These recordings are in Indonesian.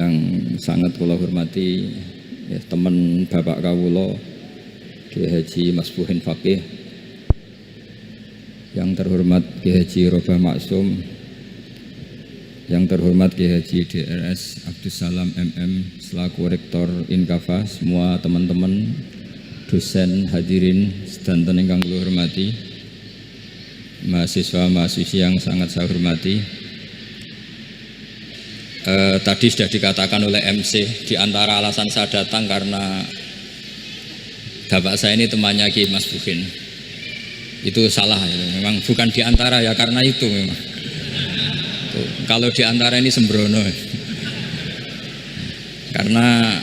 yang sangat kula hormati ya, teman Bapak kawula Kiai Haji Masbuhin Faqih, yang terhormat Kiai Haji Robah Maksum, yang terhormat Kiai Haji DRS Abdus Salam MM selaku Rektor Inkafa, semua teman-teman dosen hadirin sedanten ingkang kula hormati, mahasiswa-mahasiswi yang sangat saya hormati. Tadi sudah dikatakan oleh MC, di antara alasan saya datang karena bapak saya ini temannya Kiai Masbuhin. Itu salah ya, memang bukan di antara ya, karena itu memang. Tuh, kalau di antara ini sembrono. Karena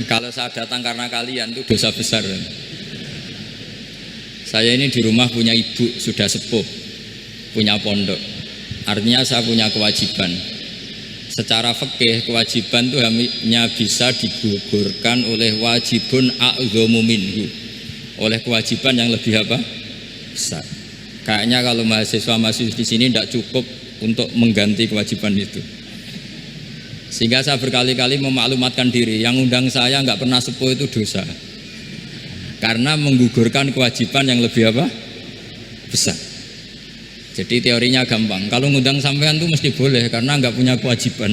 kalau saya datang karena kalian itu dosa besar. Saya ini di rumah punya ibu sudah sepuh, punya pondok. Artinya saya punya kewajiban. Secara fikih kewajiban itu hanya bisa digugurkan oleh wajibun a'dhamu minhu, oleh kewajiban yang lebih apa? Besar. Kayaknya kalau mahasiswa-mahasiswa di sini tidak cukup untuk mengganti kewajiban itu. Sehingga saya berkali-kali memaklumatkan diri, yang undang saya nggak pernah sepuh itu dosa. Karena menggugurkan kewajiban yang lebih apa? Besar. Jadi teorinya gampang. Kalau ngundang sampean tuh mesti boleh karena nggak punya kewajiban.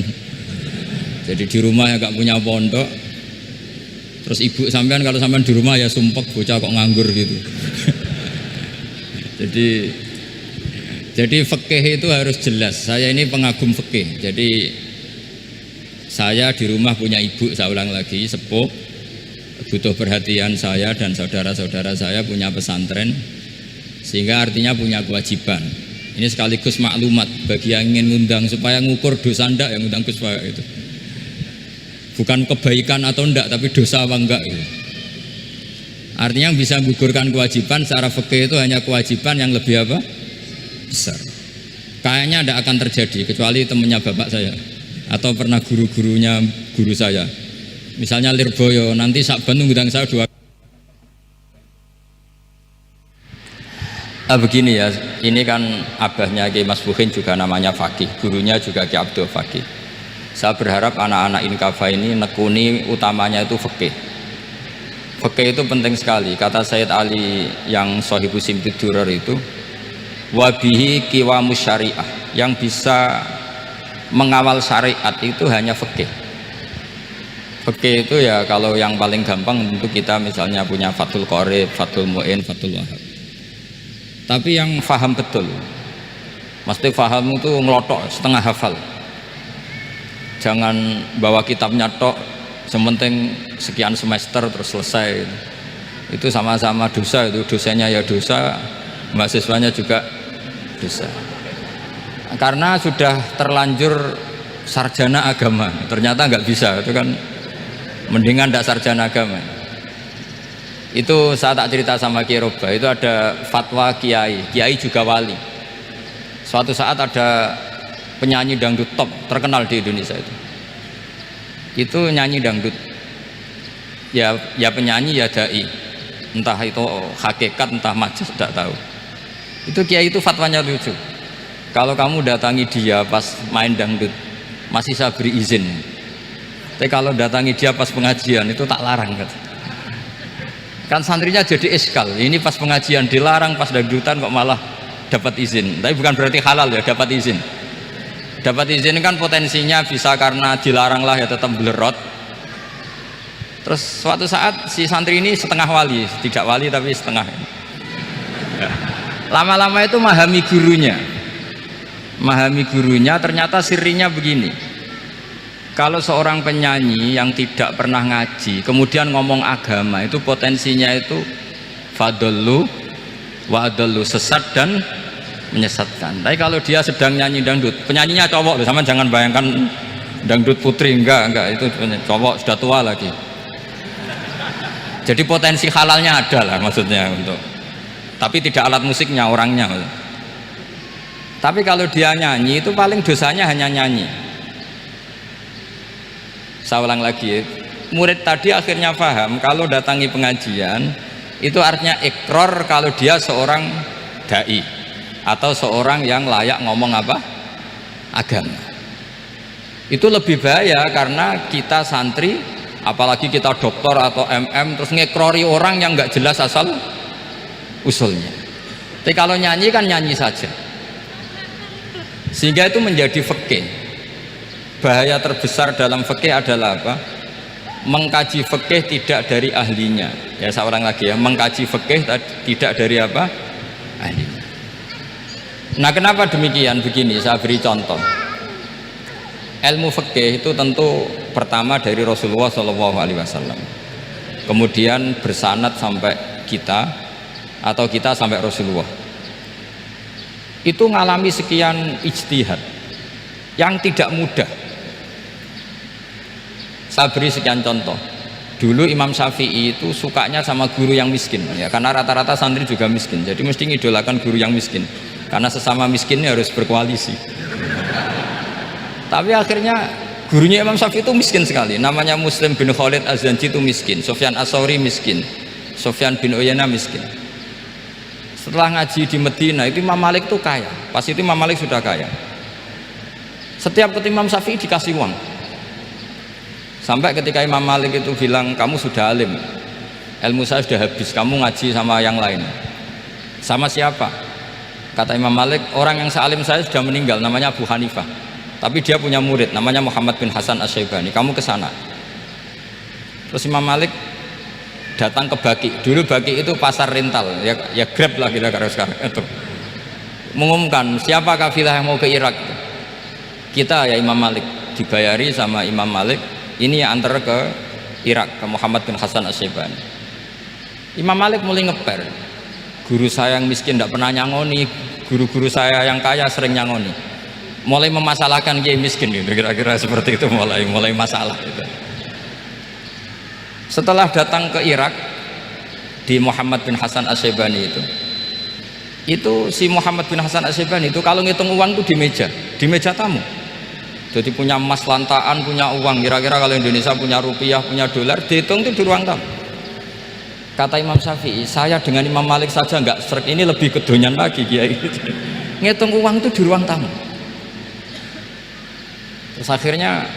Jadi di rumah ya nggak punya pondok. Terus ibu sampean kalau sampean di rumah ya sumpek bocah kok nganggur gitu. Jadi fikih itu harus jelas. Saya ini pengagum fikih. Jadi saya di rumah punya ibu, saya ulang lagi, sepuh, butuh perhatian saya dan saudara-saudara saya, punya pesantren, sehingga artinya punya kewajiban. Ini sekaligus maklumat bagi yang ingin ngundang supaya ngukur dosa ndak yang ngundang Gus Pak itu. Bukan kebaikan atau ndak, tapi dosa apa enggak gitu. Artinya yang bisa menggugurkan kewajiban secara fikih itu hanya kewajiban yang lebih apa? Besar. Kayaknya ndak akan terjadi kecuali temannya bapak saya atau pernah guru-gurunya guru saya. Misalnya Lirboyo, nanti Sakban ngundang saya 2. Begini ya, ini kan abahnya Kiai Masbuhin juga namanya Faqih, gurunya juga Kiai Abdul Faqih. Saya berharap anak-anak Inkafa ini nekuni utamanya itu fikih. Fikih itu penting sekali. Kata Sayyid Ali yang Shahibu Simtid Durar itu, wabihi qiwamus syariah, yang bisa mengawal syariat itu hanya fikih. Fikih itu ya kalau yang paling gampang tentu kita misalnya punya Fathul Qorib, Fathul Mu'in, Fathul Wahab. Tapi yang faham betul, mesti faham itu ngelotok setengah hafal. Jangan bawa kitabnya tok, sementing sekian semester terus selesai. Itu sama-sama dosa, itu dosanya ya dosa, mahasiswanya juga dosa. Karena sudah terlanjur sarjana agama, ternyata nggak bisa, itu kan mendingan tidak sarjana agama. Itu saya tak cerita sama Kiai Robah, itu ada fatwa Kiai juga wali. Suatu saat ada penyanyi dangdut top terkenal di Indonesia itu nyanyi dangdut ya penyanyi ya dai, entah itu hakikat entah majas tidak tahu. Itu Kiai itu fatwanya lucu, kalau kamu datangi dia pas main dangdut masih saya beri izin, tapi kalau datangi dia pas pengajian itu tak larang kata. Kan santrinya jadi eskal, ini pas pengajian dilarang, pas dangdutan kok malah dapat izin. Tapi bukan berarti halal ya, dapat izin. Dapat izin kan potensinya bisa karena dilarang lah ya tetap belerot. Terus suatu saat si santri ini setengah wali, tidak wali tapi setengah. Lama-lama itu memahami gurunya, ternyata sirinya begini. Kalau seorang penyanyi yang tidak pernah ngaji kemudian ngomong agama, itu potensinya itu fadallu wa adallu, sesat dan menyesatkan. Tapi kalau dia sedang nyanyi dangdut, penyanyinya cowok loh, sama jangan bayangkan dangdut putri, enggak, itu cowok sudah tua lagi. Jadi potensi halalnya ada lah maksudnya untuk, tapi tidak alat musiknya, orangnya. Tapi kalau dia nyanyi itu paling dosanya hanya nyanyi. Saya ulang lagi, murid tadi akhirnya paham kalau datangi pengajian itu artinya ikrar kalau dia seorang dai atau seorang yang layak ngomong apa? Agama. Itu lebih bahaya karena kita santri, apalagi kita doktor atau MM, terus ngekrori orang yang nggak jelas asal usulnya. Tapi kalau nyanyi kan nyanyi saja, sehingga itu menjadi fikih. Bahaya terbesar dalam fikih adalah apa? Mengkaji fikih tidak dari ahlinya. Ya seorang lagi ya, mengkaji fikih tidak dari apa? Ahlinya. Nah kenapa demikian? Begini, saya beri contoh. Ilmu fikih itu tentu pertama dari Rasulullah SAW, kemudian bersanad sampai kita atau kita sampai Rasulullah. Itu ngalami sekian ijtihad yang tidak mudah. Saya beri sekian contoh. Dulu Imam Syafi'i itu sukanya sama guru yang miskin, ya karena rata-rata santri juga miskin, jadi mesti ngidolakan guru yang miskin, karena sesama miskinnya harus berkoalisi. Tapi akhirnya gurunya Imam Syafi'i itu miskin sekali, namanya Muslim bin Khalid Az-Zanji itu miskin, Sufyan As-Sauri miskin, Sufyan bin Uyainah miskin. Setelah ngaji di Medina itu Imam Malik itu kaya, pas itu Imam Malik sudah kaya. Setiap ketemu Imam Syafi'i dikasih uang. Sampai ketika Imam Malik itu bilang, kamu sudah alim, ilmu saya sudah habis, kamu ngaji sama yang lain. Sama siapa? Kata Imam Malik, orang yang sealim saya sudah meninggal, namanya Abu Hanifah, tapi dia punya murid namanya Muhammad bin Hasan Asy-Syaibani, kamu ke sana. Terus Imam Malik datang ke Baki. Dulu Baki itu pasar rental, ya Grab lah kira-kira sekarang itu. Mengumumkan siapa kafilah yang mau ke Irak. Kita ya Imam Malik, dibayari sama Imam Malik, ini yang antar ke Irak, ke Muhammad bin Hasan Asy-Syaibani. Imam Malik mulai ngeper, guru saya yang miskin tidak pernah nyangoni, guru-guru saya yang kaya sering nyangoni. Mulai memasalahkan kiai miskin gitu, kira-kira seperti itu, mulai masalah gitu. Setelah datang ke Irak di Muhammad bin Hasan Asy-Syaibani itu si Muhammad bin Hasan Asy-Syaibani itu kalau ngitung uang itu di meja tamu. Jadi punya emas lantaan, punya uang, kira-kira kalau Indonesia punya rupiah, punya dolar, dihitung itu di ruang tamu. Kata Imam Syafi'i, saya dengan Imam Malik saja nggak serik, ini lebih kedonyan lagi kiai. Ngitung uang itu di ruang tamu. Terus akhirnya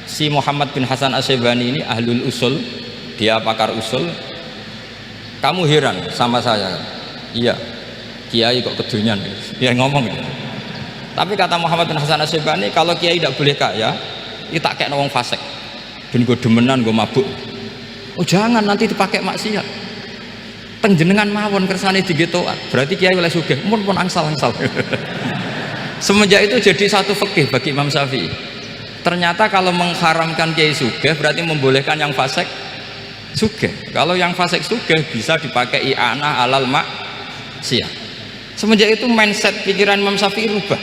si Muhammad bin Hasan Asy-Syaibani ini ahlul usul, dia pakar usul. Kamu heran sama saya? Iya, kiai kok kedonyan, dia ngomong gitu. Tapi kata Muhammad bin Hasan Asy-Syaibani, kalau kiai tidak boleh kaya, itu tak kayak wong fasik, ben gue demenan, gue mabuk. Oh jangan, nanti dipakai maksiat. Tenjenengan mawon kersane digetokan, berarti kiai oleh sugih, pun angsal-angsal. Semenjak itu jadi satu fikih bagi Imam Syafi'i. Ternyata kalau mengharamkan kiai sugih berarti membolehkan yang fasik sugih. Kalau yang fasik sugih bisa dipakai i'anah alal maksiat. Semenjak itu mindset pikiran Imam Syafi'i rubah.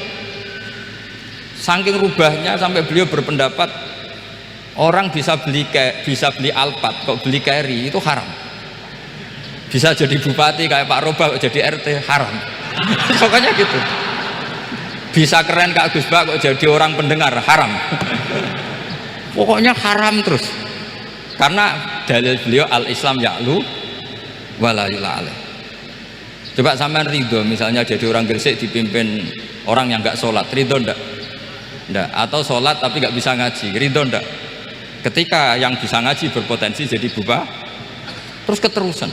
Saking rubahnya sampai beliau berpendapat orang bisa beli Alphard, kok beli carry itu haram. Bisa jadi bupati kayak Pak Roba kok jadi RT haram. Pokoknya gitu. Bisa keren Kak Gus Bak kok jadi orang pendengar haram. Pokoknya haram terus. Karena dalil beliau al-Islam ya'lu wala yula alaih. Coba sampean ridho misalnya jadi orang Gresik dipimpin orang yang nggak sholat, ridho ndak? Ndak. Atau sholat tapi nggak bisa ngaji, ridho ndak? Ketika yang bisa ngaji berpotensi jadi bupati, terus keterusan.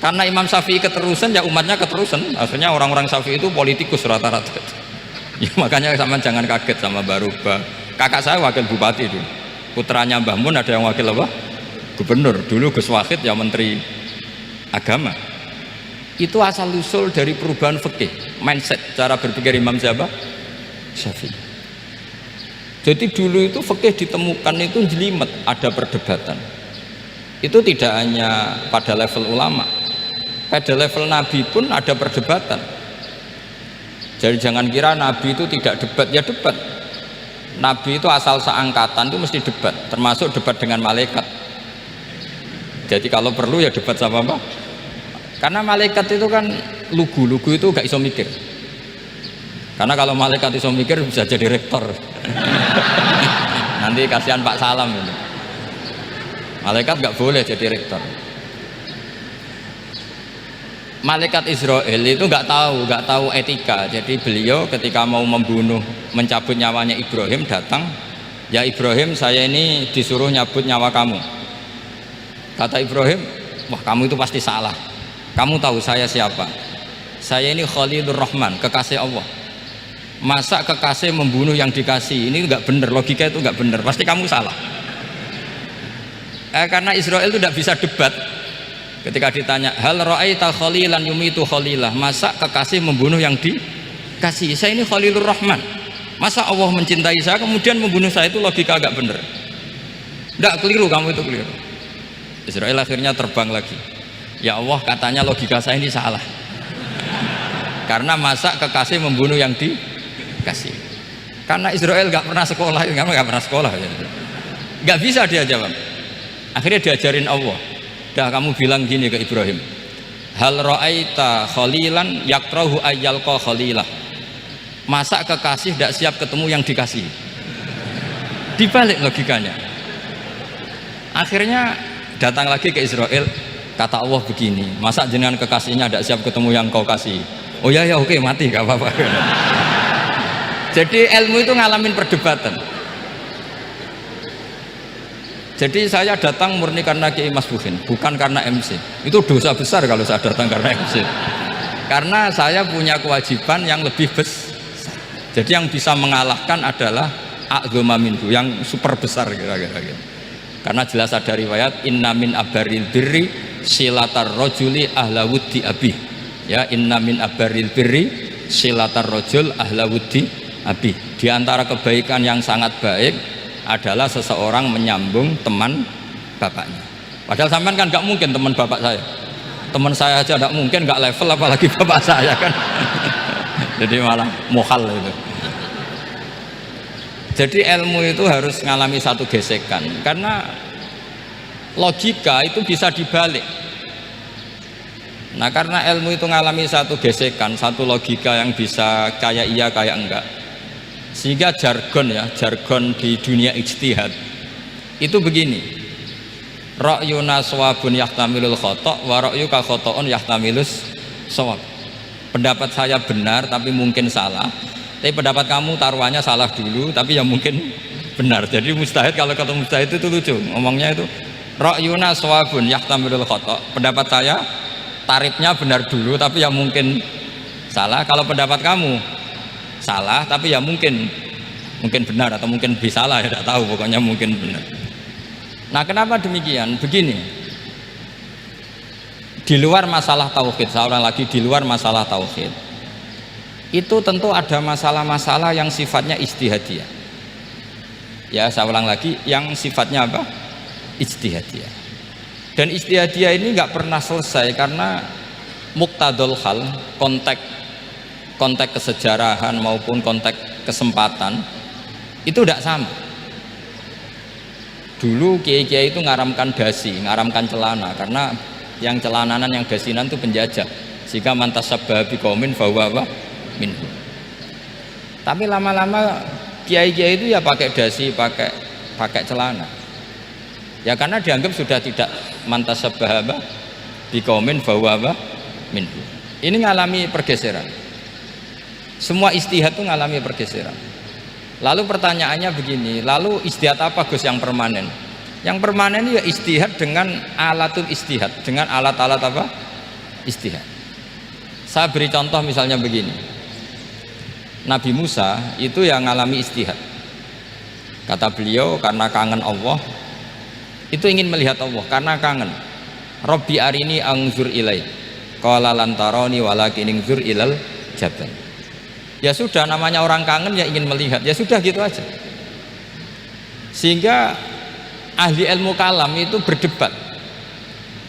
Karena Imam Syafi'i keterusan, ya umatnya keterusan. Akhirnya orang-orang Syafi'i itu politikus rata-rata. Ya makanya sama jangan kaget sama Baruba. Kakak saya wakil bupati dulu. Putranya Mbah Mun ada yang wakil apa? Gubernur. Dulu Gus Wahid ya menteri agama. Itu asal usul dari perubahan fikih, mindset, cara berpikir Imam Syafi'i. Jadi dulu itu fikih ditemukan itu jelimet, ada perdebatan. Itu tidak hanya pada level ulama, pada level Nabi pun ada perdebatan. Jadi jangan kira Nabi itu tidak debat, ya debat. Nabi itu asal seangkatan itu mesti debat, termasuk debat dengan malaikat. Jadi kalau perlu ya debat sama apa? Karena malaikat itu kan lugu itu gak iso mikir. Karena kalau malaikat iso mikir bisa jadi rektor. Nanti kasihan Pak Salam ini. Malaikat gak boleh jadi rektor. Malaikat Israel itu nggak tahu etika. Jadi beliau ketika mau membunuh, mencabut nyawanya Ibrahim, datang, ya Ibrahim, saya ini disuruh nyabut nyawa kamu. Kata Ibrahim, wah kamu itu pasti salah. Kamu tahu saya siapa? Saya ini Khalilur Rahman, kekasih Allah. Masa kekasih membunuh yang dikasih? Ini nggak benar, logika itu nggak benar. Pasti kamu salah. Karena Israel itu tidak bisa debat. Ketika ditanya, hal ra'aita khalilan yumitu khalilah, masa kekasih membunuh yang dikasih? Saya ini Khalilur Rahman, masa Allah mencintai saya kemudian membunuh saya? Itu logika agak bener. Tidak, keliru, kamu itu keliru. Israel akhirnya terbang lagi. Ya Allah, katanya logika saya ini salah, karena masa kekasih membunuh yang dikasih? Karena Israel nggak pernah sekolah, nggak pernah sekolah, nggak bisa dia jawab. Akhirnya diajarin Allah. Dah kamu bilang gini ke Ibrahim, hal ra'aita khalilan yakrahu ayyalqa khalilah, masa kekasih tidak siap ketemu yang dikasih? Dibalik logikanya. Akhirnya datang lagi ke Israel, kata Allah begini, masa jenengan kekasihnya tidak siap ketemu yang kau kasih? Oh ya oke, mati gak apa-apa. Jadi ilmu itu ngalamin perdebatan. Jadi saya datang murni karena Kiai Masbuhin, bukan karena MC. Itu dosa besar kalau saya datang karena MC. Karena saya punya kewajiban yang lebih besar. Jadi yang bisa mengalahkan adalah a'dzama minhu, yang super besar kira-kira. Karena jelas ada riwayat inna min abaril birri silatar rajuli ahla wuddi abi. Ya, inna min abaril birri silatar rajul ahla wuddi abi. Di antara kebaikan yang sangat baik adalah seseorang menyambung teman bapaknya. Padahal sampean kan nggak mungkin teman bapak saya. Teman saya aja nggak mungkin, nggak level apalagi bapak saya kan. Jadi malah mohal itu. Jadi ilmu itu harus mengalami satu gesekan, karena logika itu bisa dibalik. Nah, karena ilmu itu mengalami satu gesekan, satu logika yang bisa kayak iya kayak enggak, sehingga jargon di dunia ijtihad itu begini, ra'yuna shawabun yahtamilul khata' wa ra'yuka khata'un yahtamilus shawab. Pendapat saya benar tapi mungkin salah, tapi pendapat kamu taruhannya salah dulu tapi yang mungkin benar. Jadi mustahid, kalau ketemu mustahid itu lucu ngomongnya itu, ra'yuna shawabun yahtamilul khata', pendapat saya tarifnya benar dulu tapi yang mungkin salah. Kalau pendapat kamu salah tapi ya mungkin benar, atau mungkin bisa salah, ya tidak tahu, pokoknya mungkin benar. Nah, kenapa demikian? Begini, di luar masalah tauhid, saya ulang lagi, di luar masalah tauhid itu tentu ada masalah-masalah yang sifatnya ijtihadiyah. Ya, saya ulang lagi, yang sifatnya apa? Ijtihadiyah. Dan ijtihadiyah ini nggak pernah selesai, karena muqtadul hal, konteks kesejarahan maupun konteks kesempatan itu tidak sama. Dulu kiai-kiai itu ngaramkan dasi, ngaramkan celana, karena yang celananan, yang dasinan itu penjajah, sehingga mantasabbaha biqaumin fahuwa minhum. Tapi lama-lama kiai-kiai itu ya pakai dasi, pakai celana, ya karena dianggap sudah tidak mantasabbaha biqaumin fahuwa minhum. Ini ngalami pergeseran. Semua ijtihad itu ngalami pergeseran. Lalu pertanyaannya begini, lalu ijtihad apa Gus yang permanen? Yang permanen ya ijtihad dengan alatul ijtihad, dengan alat-alat apa? Ijtihad. Saya beri contoh misalnya begini, Nabi Musa itu yang ngalami ijtihad. Kata beliau, karena kangen Allah, itu ingin melihat Allah, karena kangen. Rabbi arini anzur ilai, qala lan tarani walakin anzur ilal jabal. Ya sudah, namanya orang kangen ya ingin melihat, ya sudah gitu aja. Sehingga ahli ilmu kalam itu berdebat.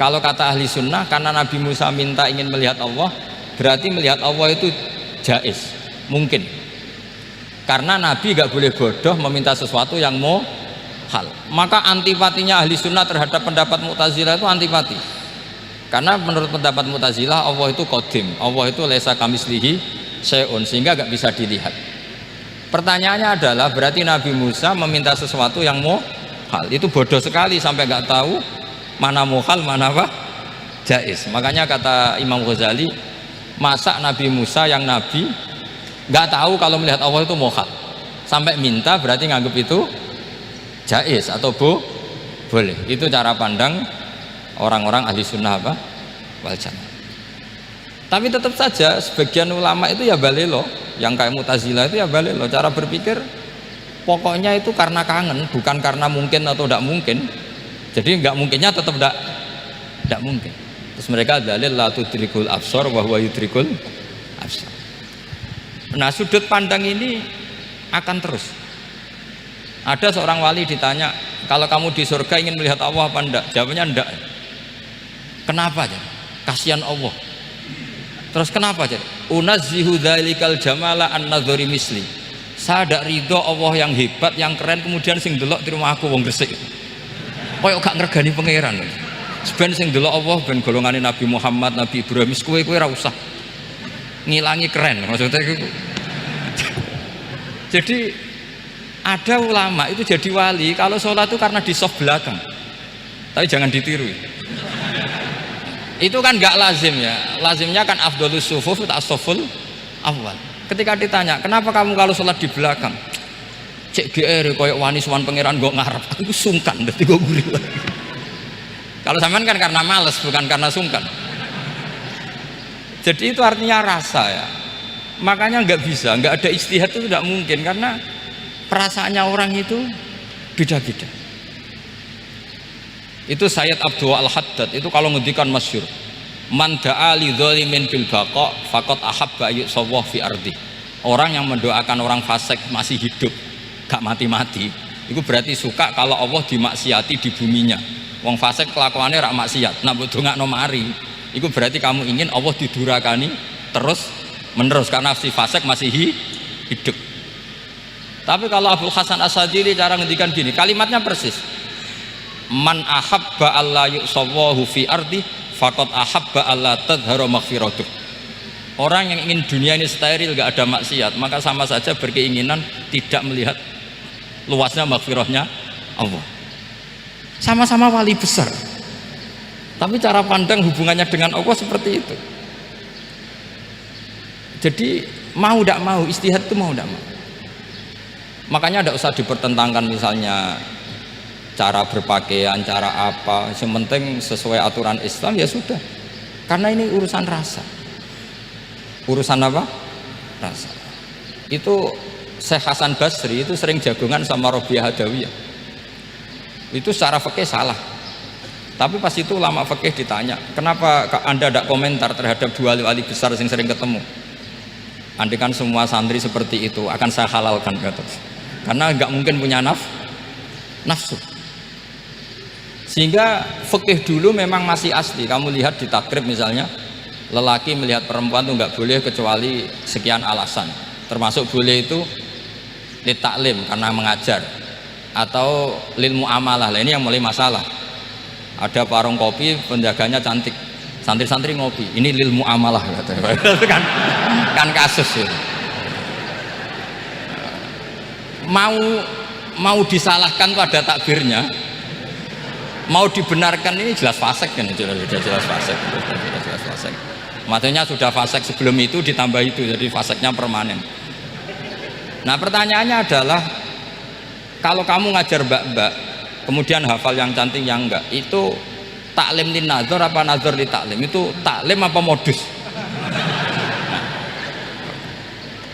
Kalau kata ahli sunnah, karena Nabi Musa minta ingin melihat Allah, berarti melihat Allah itu jaiz, mungkin. Karena Nabi gak boleh bodoh meminta sesuatu yang mohal. Maka antipatinya ahli sunnah terhadap pendapat Mu'tazilah itu antipati. Karena menurut pendapat Mu'tazilah Allah itu qadim, Allah itu laisa kamislihi syai'un, sehingga gak bisa dilihat. Pertanyaannya adalah, berarti Nabi Musa meminta sesuatu yang mohal, itu bodoh sekali sampai gak tahu mana mohal mana apa jais. Makanya kata Imam Ghazali, masa Nabi Musa yang nabi nggak tahu kalau melihat Allah itu mohak, sampai minta berarti nganggap itu jais atau boleh. Itu cara pandang orang-orang ahli sunnah apa wal jamaah. Tapi tetap saja sebagian ulama itu ya balelo, yang kayak Mu'tazilah itu ya balelo, cara berpikir pokoknya itu karena kangen, bukan karena mungkin atau tidak mungkin. Jadi nggak mungkinnya tetap tidak mungkin. Terus mereka dalil la tudrikul absar wa huwa yudrikul absar. Nah, sudut pandang ini akan terus. Ada seorang wali ditanya, kalau kamu di surga ingin melihat Allah apa enggak? Jawabnya enggak. Kenapa aja? Kasihan Allah. Terus kenapa aja? Unazzihu dzalikal jamala an nadzari misli. Saya tidak ridho Allah yang hebat, yang keren, kemudian sing delok di rumah aku wong gresik. Koyok gak ngergani pangeran. Sebenarnya sing delok Allah ben golongane Nabi Muhammad, Nabi Ibrahim, kowe ra usah ngilangi keren maksudnya itu. Jadi ada ulama itu jadi wali kalau sholat itu karena di soft belakang, tapi jangan ditiru. Itu kan nggak lazim ya, lazimnya kan afdhalus sufuf as-saful awal. Ketika ditanya kenapa kamu kalau sholat di belakang, cek GR koyok wani suwan pangeran gue ngarep, aku sungkan dadi gue gurih lagi. Kalau sampean kan karena males, bukan karena sungkan. Jadi itu artinya rasa ya. Makanya nggak bisa, nggak ada ijtihad itu tidak mungkin karena perasaannya orang itu beda-beda. Itu Sayyid Abdul Al-Haddad itu kalau ngendikan masyhur, man da'a li dzalimin bil baqa faqad ahabba yu'sawwa fi ardi. Orang yang mendoakan orang fasik masih hidup, gak mati-mati, itu berarti suka kalau Allah dimaksiati di buminya. Wong fasik kelakuannya rak maksiat, nak mbok dongakno mari, itu berarti kamu ingin Allah didurakani terus menerus karena si fasik masih hidup. Tapi kalau Abul Hasan As-Sadili cara ngendikan gini, kalimatnya persis. Man ahabba alla yu'sawwahu fi ardi faqad ahabba alla tadhharu maghfiratuh. Orang yang ingin dunia ini steril, gak ada maksiat, maka sama saja berkeinginan tidak melihat luasnya maghfirahnya Allah. Sama-sama wali besar, tapi cara pandang hubungannya dengan Allah seperti itu. Jadi mau tidak mau, ijtihad itu mau tidak mau. Makanya tidak usah dipertentangkan misalnya cara berpakaian, cara apa, yang penting sesuai aturan Islam ya sudah. Karena ini urusan rasa. Urusan apa? Rasa. Itu Syekh Hasan Basri itu sering jagongan sama Robiah Hadawiyah. Itu secara fikih salah. Tapi pas itu ulama fikih ditanya, kenapa Anda tidak komentar terhadap dua wali besar yang sering ketemu? Andai kan semua santri seperti itu akan saya halalkan, kata. Karena nggak mungkin punya nafsu. Sehingga fikih dulu memang masih asli. Kamu lihat di takrib misalnya, lelaki melihat perempuan itu nggak boleh kecuali sekian alasan. Termasuk boleh itu li taklim karena mengajar, atau lil muamalah. Lah ini yang mulai masalah. Ada warung kopi, penjaganya cantik, santri-santri ngopi, ini lil muamalah itu kan kasus itu. Mau disalahkan pada takbirnya, mau dibenarkan ini jelas fasik kan, jelas fasik. Maksudnya sudah fasik sebelum itu ditambah itu, jadi fasiknya permanen. Nah pertanyaannya adalah, kalau kamu ngajar mbak-mbak kemudian hafal yang cantik yang enggak, itu taklim lin nazar apa nazar li taklim? Itu taklim apa modus?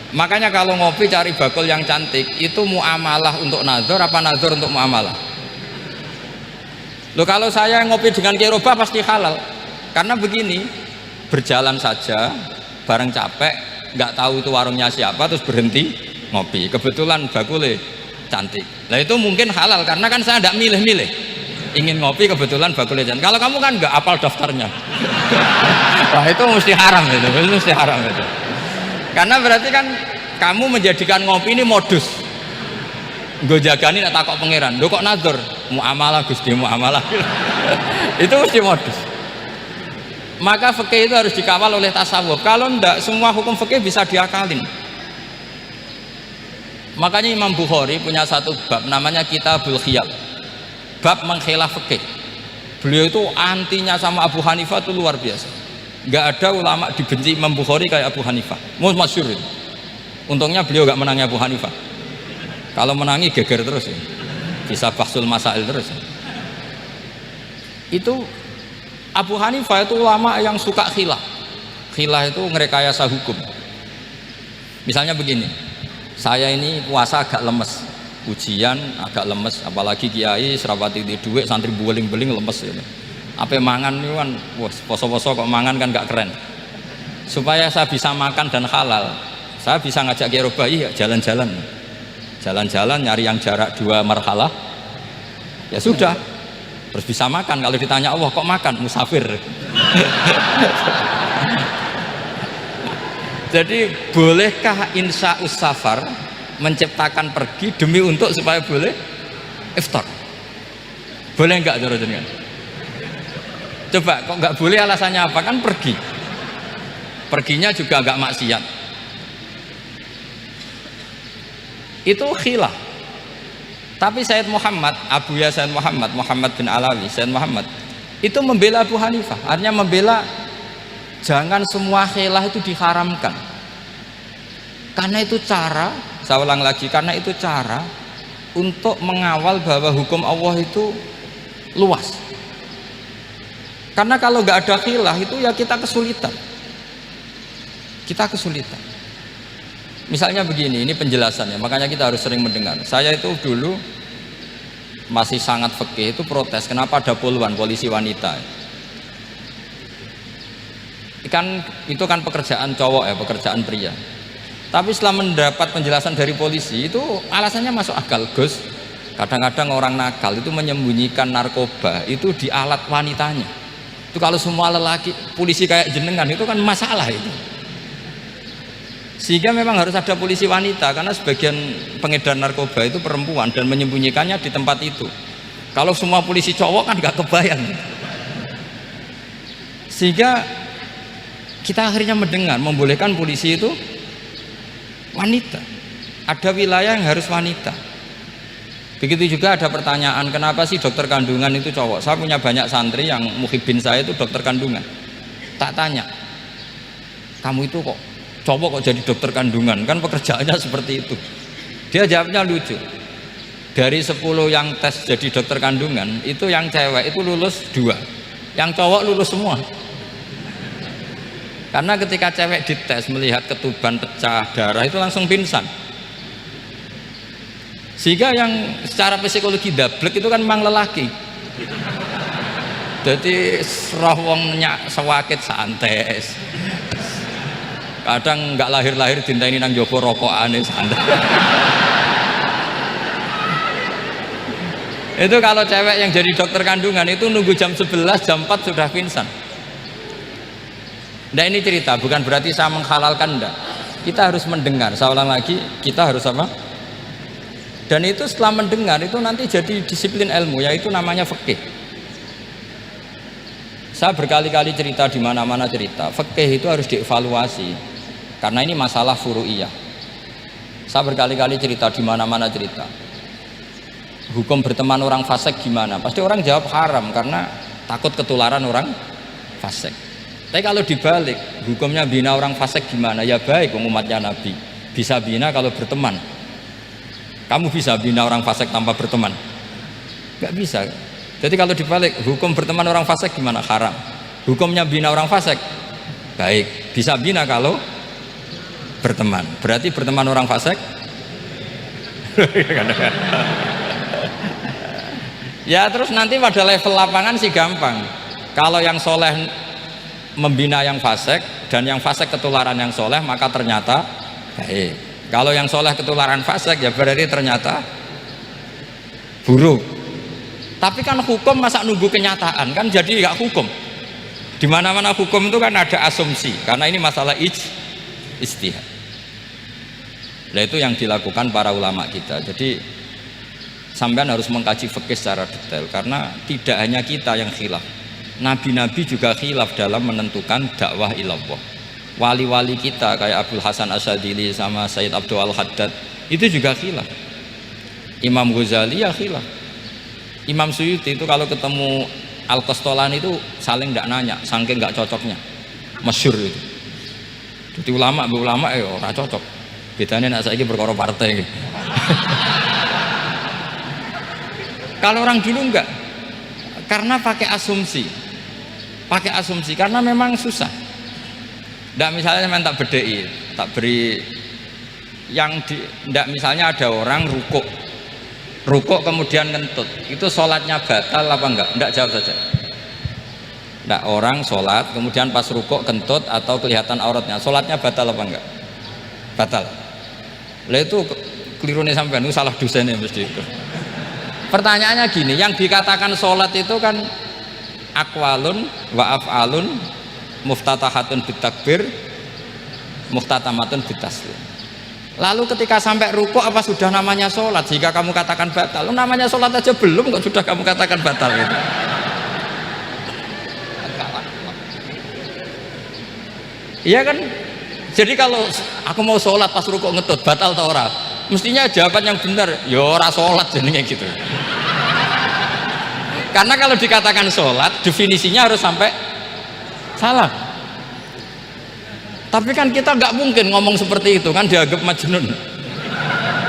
Makanya kalau ngopi cari bakul yang cantik, itu muamalah untuk nazar apa nazar untuk muamalah? Loh, kalau saya ngopi dengan kiroba pasti halal. Karena begini, berjalan saja bareng capek, nggak tahu itu warungnya siapa, terus berhenti ngopi, kebetulan bakulnya cantik. Nah itu mungkin halal karena kan saya tidak milih-milih, ingin ngopi kebetulan bakulnya cantik. Kalau kamu kan nggak apal daftarnya, wah itu mesti haram itu mesti haram itu. Karena berarti kan kamu menjadikan ngopi ini modus. Gue jagani nak takok pangeran, lo kok nazar muamalah Gusti muamalah. Itu mesti modus. Maka fikih itu harus dikawal oleh tasawuf. Kalau ndak, semua hukum fikih bisa diakalin. Makanya Imam Bukhari punya satu bab namanya Kitabul Khiyal, bab mengkhilaf fikih. Beliau itu antinya sama Abu Hanifah itu luar biasa. Nggak ada ulama dibenci Imam Bukhari kayak Abu Hanifah. Masyhur itu. Untungnya beliau nggak menangi Abu Hanifah. Kalau menangi geger terus ya. Bisa bahsul masail terus ya. Itu Abu Hanifah itu ulama yang suka khilah. Khilah itu ngerekayasa hukum. Misalnya begini, saya ini puasa agak lemes, ujian agak lemes, apalagi kiai serapati di duit, santri beling-beling lemes gitu. Apa mangan itu kan, wah poso-poso kok mangan kan gak keren. Supaya saya bisa makan dan halal, saya bisa ngajak kiai Robai ya jalan-jalan, jalan-jalan nyari yang jarak 2 marhalah, ya sudah, terus bisa makan. Kalau ditanya Allah kok makan, musafir. Jadi bolehkah insya safar menciptakan pergi demi untuk supaya boleh iftar? Boleh enggak cara jenengan? Coba kok enggak boleh, alasannya apa? Kan pergi. Perginya juga enggak maksiat. Itu khilaf. Tapi Sayyid Muhammad, Abuya Sayyid Muhammad, Muhammad bin Alawi, Sayyid Muhammad itu membela Abu Hanifah. Artinya membela jangan semua khilaf itu diharamkan, karena itu cara, saya ulang lagi, karena itu cara untuk mengawal bahwa hukum Allah itu luas. Karena kalau nggak ada khilaf itu ya kita kesulitan, misalnya begini, ini penjelasannya, makanya kita harus sering mendengar. Saya itu dulu masih sangat fikih itu protes kenapa ada poluan polisi wanita. Itu kan pekerjaan cowok ya, pekerjaan pria. Tapi setelah mendapat penjelasan dari polisi itu alasannya masuk akal, Gus. Kadang-kadang orang nakal itu menyembunyikan narkoba itu di alat wanitanya. Itu kalau semua lelaki polisi kayak jenengan itu kan masalah itu. Sehingga memang harus ada polisi wanita, karena sebagian pengedar narkoba itu perempuan dan menyembunyikannya di tempat itu. Kalau semua polisi cowok kan nggak kebayang. Sehingga kita akhirnya mendengar membolehkan polisi itu wanita. Ada wilayah yang harus wanita. Begitu juga ada pertanyaan, kenapa sih dokter kandungan itu cowok? Saya punya banyak santri yang muhibin saya itu dokter kandungan. Tak tanya, kamu itu kok cowok kok jadi dokter kandungan? Kan pekerjaannya seperti itu. Dia jawabnya lucu. Dari 10 yang tes jadi dokter kandungan, itu yang cewek itu lulus 2, yang cowok lulus semua. Karena ketika cewek dites melihat ketuban pecah darah itu langsung pingsan. Sehingga yang secara psikologi dablek itu kan memang lelaki. Jadi roh wong nyak sewakit santes. Kadang nggak lahir-lahir dinteni nang jopo rokokane santai. Itu kalau cewek yang jadi dokter kandungan itu nunggu jam 11, jam 4 sudah pingsan. Nah ini cerita, bukan berarti saya menghalalkan, enggak. Kita harus mendengar, saya ulang lagi, kita harus apa? Dan itu setelah mendengar itu nanti jadi disiplin ilmu, yaitu namanya fikih. Saya berkali-kali cerita di mana-mana cerita, fikih itu harus dievaluasi, karena ini masalah furu'iyah. Saya berkali-kali cerita di mana-mana cerita. Hukum berteman orang fasik gimana? Pasti orang jawab haram karena takut ketularan orang fasik. Tapi kalau dibalik, hukumnya bina orang fasik gimana? Ya baik, umatnya Nabi bisa bina kalau berteman. Kamu bisa bina orang fasik tanpa berteman? Gak bisa. Jadi kalau dibalik, hukum berteman orang fasik gimana? Haram. Hukumnya bina orang fasik baik, bisa bina kalau berteman. Berarti berteman orang fasik ya terus nanti pada level lapangan sih gampang. Kalau yang soleh membina yang fasik dan yang fasik ketularan yang soleh, maka ternyata baik. Kalau yang soleh ketularan fasik ya berarti ternyata buruk. Tapi kan hukum masa nunggu kenyataan, kan jadi nggak hukum. Di mana-mana hukum itu kan ada asumsi, karena ini masalah ijtihad. Nah itu yang dilakukan para ulama kita. Jadi sampean harus mengkaji fikih secara detail, karena tidak hanya kita yang khilaf. Nabi-nabi juga khilaf dalam menentukan dakwah ilallah. Wali-wali kita kayak Abdul Hasan Asyadili sama Sayyid Abdul Al-Haddad itu juga khilaf. Imam Ghazali ya khilaf. Imam Suyuti itu kalau ketemu Al-Qastolani itu saling tidak nanya, saking nggak cocoknya, masyhur itu. Jadi ulama ya ora cocok. Bedanya nak saiki perkara partai. Kalau orang dulu enggak, karena pakai asumsi, karena memang susah. Ndak misalnya saya tak bedai, tak beri yang ndak misalnya ada orang rukuk kemudian ngentut, itu sholatnya batal apa enggak? Enggak, jawab saja. Enggak, orang sholat kemudian pas rukuk kentut atau kelihatan auratnya, sholatnya batal apa enggak? Batal. Lah itu kelirune sampean, itu salah dosennya mesti itu. Pertanyaannya gini, yang dikatakan sholat itu kan aqwalun wa af'alun muftatahatun bitakbir muftatamatun bitaslim. Lalu ketika sampai rukuk apa sudah namanya sholat? Jika kamu katakan batal, namanya sholat aja belum kok sudah kamu katakan batal gitu. Iya kan? Jadi kalau aku mau sholat pas rukuk ngetut batal atau ora? Mestinya jawaban yang benar, ya ora sholat jadinya gitu. Karena kalau dikatakan sholat, definisinya harus sampai salah. Tapi kan kita nggak mungkin ngomong seperti itu, kan dianggap majnun.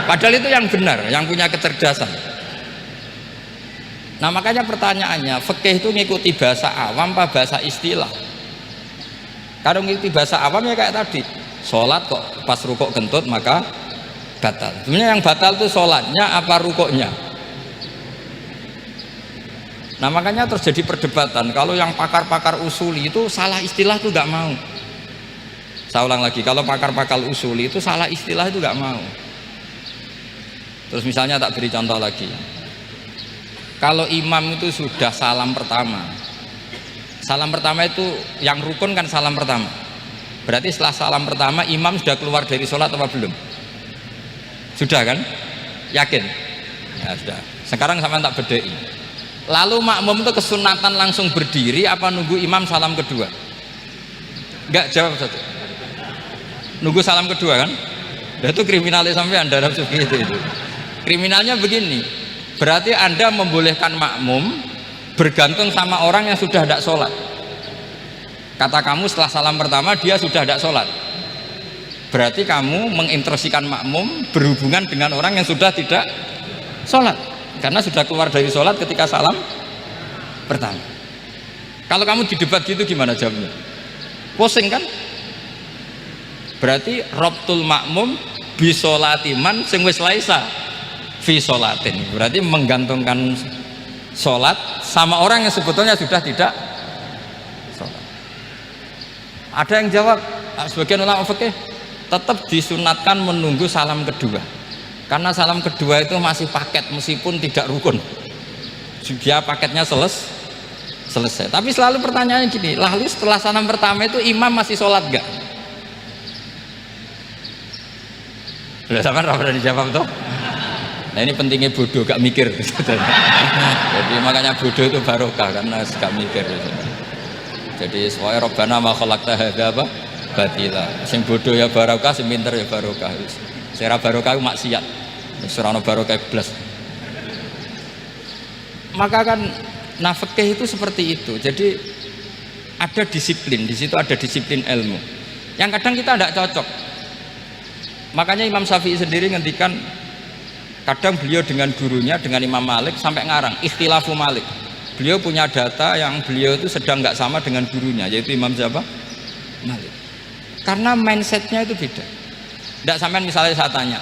Padahal itu yang benar, yang punya kecerdasan. Nah makanya pertanyaannya, fikih itu ngikuti bahasa awam apa bahasa istilah? Kalau ngikuti bahasa awam ya kayak tadi, sholat kok pas rukuk kentut maka batal. Sebenarnya yang batal itu sholatnya apa rukuknya? Nah makanya terjadi perdebatan. Kalau yang pakar-pakar usuli itu salah istilah itu nggak mau. Saya ulang lagi, kalau pakar-pakar usuli itu salah istilah itu nggak mau. Terus misalnya tak beri contoh lagi, kalau imam itu sudah salam pertama itu yang rukun kan salam pertama, berarti setelah salam pertama imam sudah keluar dari sholat apa belum? Sudah kan? Yakin? Ya sudah. Sekarang sama tak bedai. Lalu makmum itu kesunatan langsung berdiri apa nunggu imam salam kedua? Enggak, jawab satu. Nunggu salam kedua kan? Dan itu kriminalnya sampai dalam sufi itu. Kriminalnya begini, berarti Anda membolehkan makmum bergantung sama orang yang sudah tidak sholat. Kata kamu setelah salam pertama dia sudah tidak sholat, berarti kamu menginstruksikan makmum berhubungan dengan orang yang sudah tidak sholat, karena sudah keluar dari sholat ketika salam pertama. Kalau kamu didebat gitu gimana jawabnya? Pusing kan? Berarti robtul makmum bisolatiman sing wis laisa fi sholatin, berarti menggantungkan sholat sama orang yang sebetulnya sudah tidak sholat. Ada yang jawab, sebagian ulama fikih tetap disunatkan menunggu salam kedua, karena salam kedua itu masih paket meskipun tidak rukun, dia paketnya selesai. Tapi selalu pertanyaannya gini, lalu setelah salam pertama itu imam masih sholat gak? Udah sampai pernah dijawab tuh. Nah ini pentingnya bodoh, gak mikir. Jadi makanya bodoh itu barokah karena gak mikir. Jadi soalnya Rabbana ma khalaqta hadza apa batila. Sing bodoh ya barokah, sing pinter ya barokah. Sing ora barokah maksiat. Wis ora ono barokah blas. Maka kan fikih itu seperti itu. Jadi ada disiplin, di situ ada disiplin ilmu. Yang kadang kita tidak cocok. Makanya Imam Syafi'i sendiri ngendikan, kadang beliau dengan gurunya, dengan Imam Malik sampai ngarang ikhtilafu Malik. Beliau punya data yang beliau itu sedang nggak sama dengan gurunya, yaitu Imam siapa? Malik. Karena mindsetnya itu beda. Tidak sampai misalnya saya tanya,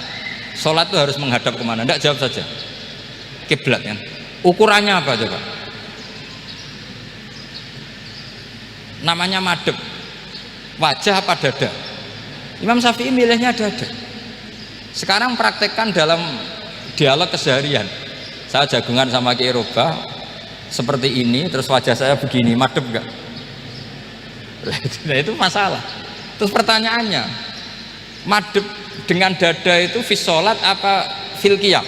sholat itu harus menghadap kemana? Tidak, jawab saja. Kiblat kan? Ukurannya apa coba? Namanya madhep. Wajah apa dada? Imam Syafi'i milihnya dada. Sekarang praktekkan dalam dialog keseharian. Saya jagungan sama Ki Eropa seperti ini, terus wajah saya begini, madhep enggak? Nah itu masalah. Terus pertanyaannya, madhep dengan dada itu fis sholat apa fil qiyam?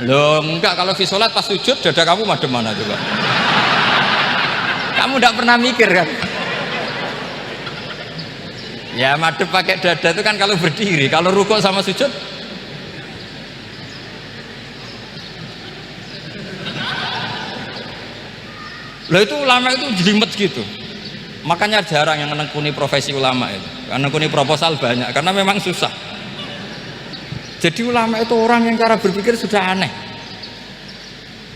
Loh enggak, kalau fis sholat pas sujud dada kamu madhep mana coba? Kamu enggak pernah mikir kan? Ya madhep pakai dada itu kan kalau berdiri, kalau rukuk sama sujud Loh itu ulama itu jelimet gitu. Makanya jarang yang menekuni profesi ulama itu. Menekuni proposal banyak karena memang susah. Jadi ulama itu orang yang cara berpikir sudah aneh.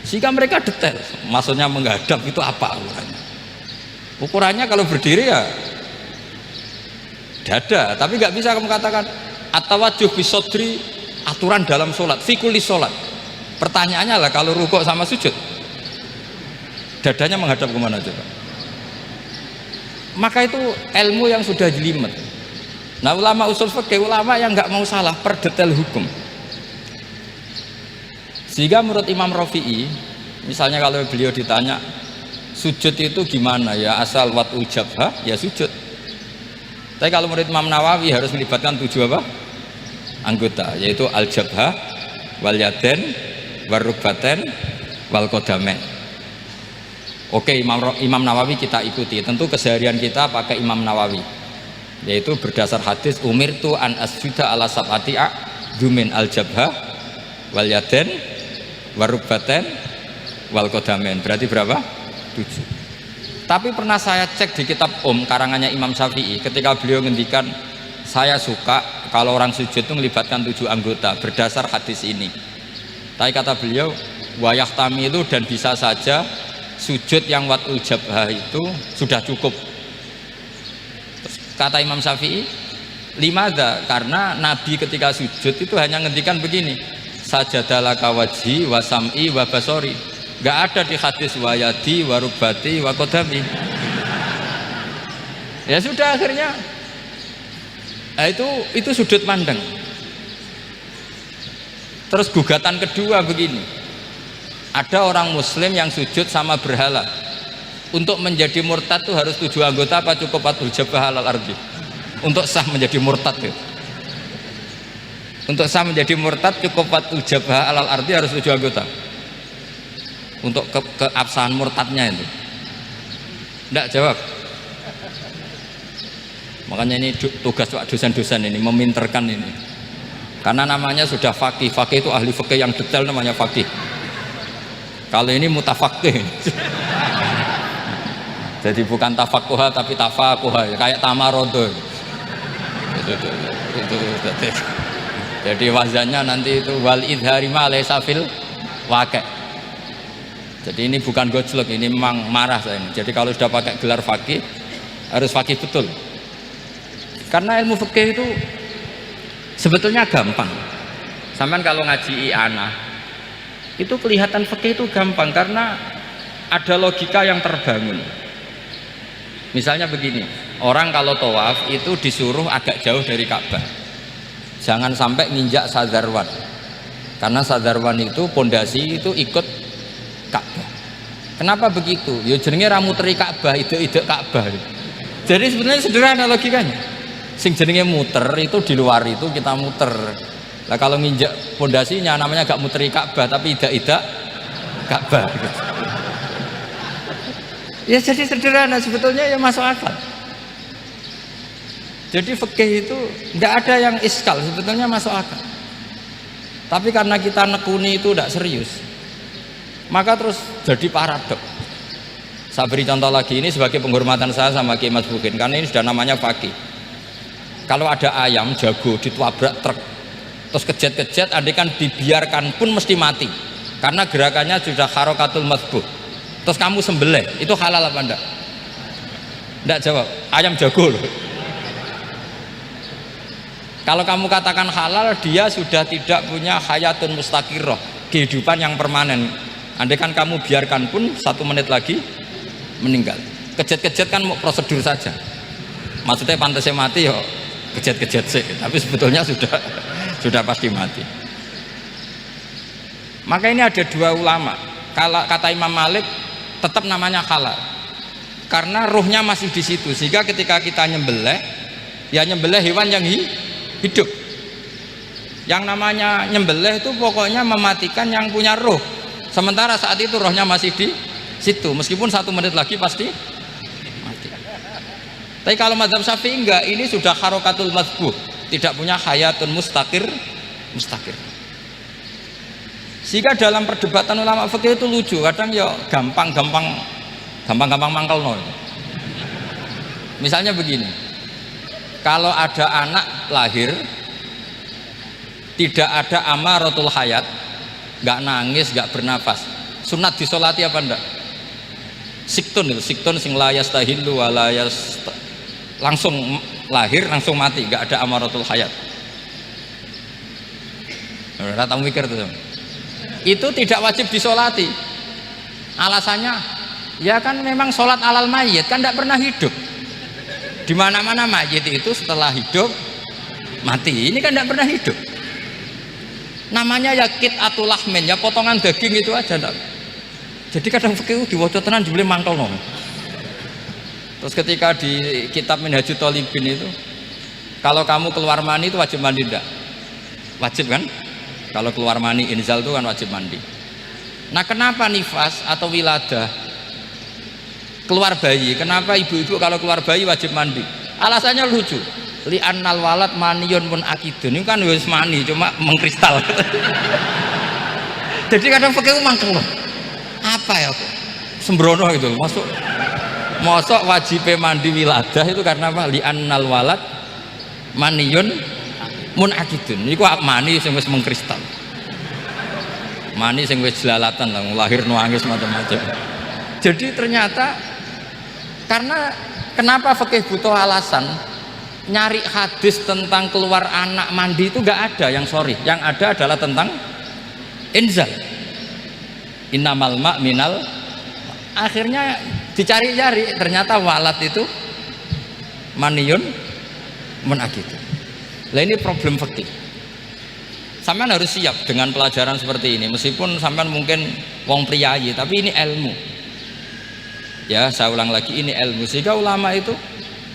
Sehingga mereka detail. Maksudnya menghadap itu apa ukurannya? Ukurannya kalau berdiri ya dada, tapi nggak bisa kamu katakan at-tawajjuh bisodri aturan dalam sholat, fikuli sholat. Pertanyaannya lah kalau rukuk sama sujud, dadanya menghadap kemana coba? Maka itu ilmu yang sudah jelimet. Nah ulama usul fikih, ulama yang nggak mau salah per detail hukum. Sehingga menurut Imam Rafi'i, misalnya kalau beliau ditanya sujud itu gimana ya, asal wat'ul jabhah ya sujud. Tapi kalau menurut Imam Nawawi harus melibatkan 7 apa? Anggota, yaitu al-jabhah, wal yaden, wal rukbaten, wal qadamen. Oke, Imam Nawawi kita ikuti. Tentu keseharian kita pakai Imam Nawawi, yaitu berdasar hadis umirtu an asjuda ala sab'ati a'dzumin al-jabhah, wal yaden, wal rukbaten, wal qadamen. Berarti berapa? 7. Tapi pernah saya cek di kitab karangannya Imam Syafi'i, ketika beliau ngendikan saya suka kalau orang sujud itu melibatkan 7 anggota berdasar hadis ini. Tapi kata beliau wayah tami itu dan bisa saja sujud yang wat'ul jabhah itu sudah cukup. Terus kata Imam Syafi'i, limadha, karena Nabi ketika sujud itu hanya ngendikan begini, sajadalaka wajhi wa sam'i wa basori. Gak ada di hadis wayadi warubati wakodami. Ya sudah akhirnya itu sudut pandang. Terus gugatan kedua begini, ada orang muslim yang sujud sama berhala. Untuk menjadi murtad itu harus 7 anggota apa cukup wat'ul jabhah alal ardi? Untuk sah menjadi murtad itu, untuk sah menjadi murtad cukup wat'ul jabhah alal ardi harus 7 anggota. Untuk keabsahan murtadnya itu tidak jawab. Makanya ini tugas dosen-dosen ini meminterkan ini, karena namanya sudah faqih. Faqih itu ahli fikih yang detail, namanya faqih. Kalau ini mutafaqih. Jadi bukan tafakuha tapi tafakuha, kayak tamarodo. Jadi wazannya nanti itu wal idhari ma laysa fil waqi'. Jadi ini bukan gojlok, ini memang marah saya ini. Jadi kalau sudah pakai gelar fakih harus fakih betul. Karena ilmu fikih itu sebetulnya gampang. Sampai kalau ngaji i'anah itu kelihatan fikih itu gampang karena ada logika yang terbangun. Misalnya begini, orang kalau tawaf itu disuruh agak jauh dari Ka'bah. Jangan sampai nginjak sadarwan. Karena sadarwan itu pondasi itu ikut Ka'bah. Kenapa begitu? Ya jenenge ra muteri Ka'bah, ide-ide Ka'bah. Jadi sebenarnya sederhana logikanya. Sing jenenge muter itu di luar itu kita muter. Lah kalau nginjak pondasinya namanya gak muteri Ka'bah tapi ide-ide Ka'bah. Ya jadi sederhana sebetulnya, ya masuk akal. Jadi fikih itu enggak ada yang iskal, sebetulnya masuk akal. Tapi karena kita nekuni itu tidak serius, maka terus jadi paradok. Saya beri contoh lagi, ini sebagai penghormatan saya sama Kiai Mas Bukin, karena ini sudah namanya fakih. Kalau ada ayam jago ditabrak truk terus kejet-kejet, andai kan dibiarkan pun mesti mati karena gerakannya sudah harokatul madbuh. Terus kamu sembelih, itu halal apa enggak? Enggak jawab, ayam jago loh. Kalau kamu katakan halal, dia sudah tidak punya hayatun mustaqirroh, kehidupan yang permanen. Andai kan kamu biarkan pun 1 menit lagi meninggal. Kejet-kejet kan prosedur saja, maksudnya pantasnya mati yo kejet-kejet sih, tapi sebetulnya sudah pasti mati. Maka ini ada 2 ulama. Kalau kata Imam Malik tetap namanya halal karena ruhnya masih di situ, sehingga ketika kita nyembelih ya nyembelih hewan yang hidup. Yang namanya nyembelih itu pokoknya mematikan yang punya ruh. Sementara saat itu rohnya masih di situ, meskipun 1 menit lagi pasti mati. Tapi kalau mazhab Syafi'i enggak, ini sudah harokatul madbuh, tidak punya hayatun mustaqir. Sehingga dalam perdebatan ulama fikih itu lucu, kadang ya gampang gampang-gampang mangkel no. Misalnya begini, kalau ada anak lahir tidak ada amaratul hayat, nggak nangis, nggak bernafas, sunat disolati apa enggak? Siktun itu, siktun sing layas tahilu walayas, langsung lahir langsung mati, nggak ada amaratul hayat. Rata mikir tuh, itu tidak wajib disolati. Alasannya, ya kan memang sholat alal mayit kan tidak pernah hidup. Di mana-mana mayit itu setelah hidup mati. Ini kan tidak pernah hidup. Namanya ya qit'atul lahmin, ya potongan daging itu aja. Jadi kadang fikih diwaca tenan jebule mangkel no. Terus ketika di kitab Minhajut Thalibin itu, kalau kamu keluar mani itu wajib mandi enggak? Wajib kan? Kalau keluar mani inzal itu kan wajib mandi. Nah, kenapa nifas atau wiladah keluar bayi? Kenapa ibu-ibu kalau keluar bayi wajib mandi? Alasannya lucu. Li annal walad maniyun pun akidun. Ini kan wis mani cuma mengkristal. Jadi kadang fikih mangkel loh. Apa ya kok sembrono gitu masuk wajib mandi wiladah itu karena apa? Li annal walad maniyun munakidun. Iku mani sing wis mengkristal, mani sing wis jelalatan lah, lahir nuangis macam-macam. Jadi ternyata karena kenapa fikih butuh alasan nyari hadis tentang keluar anak mandi itu nggak ada yang sorry, yang ada adalah tentang inzal. Innamal ma' minal, akhirnya dicari-cari ternyata walad itu maniyun munakid. Lah ini problem fikih. Sampean harus siap dengan pelajaran seperti ini, meskipun sampean mungkin wong priayi, tapi ini ilmu. Ya, saya ulang lagi, ini ilmu. Sehingga ulama itu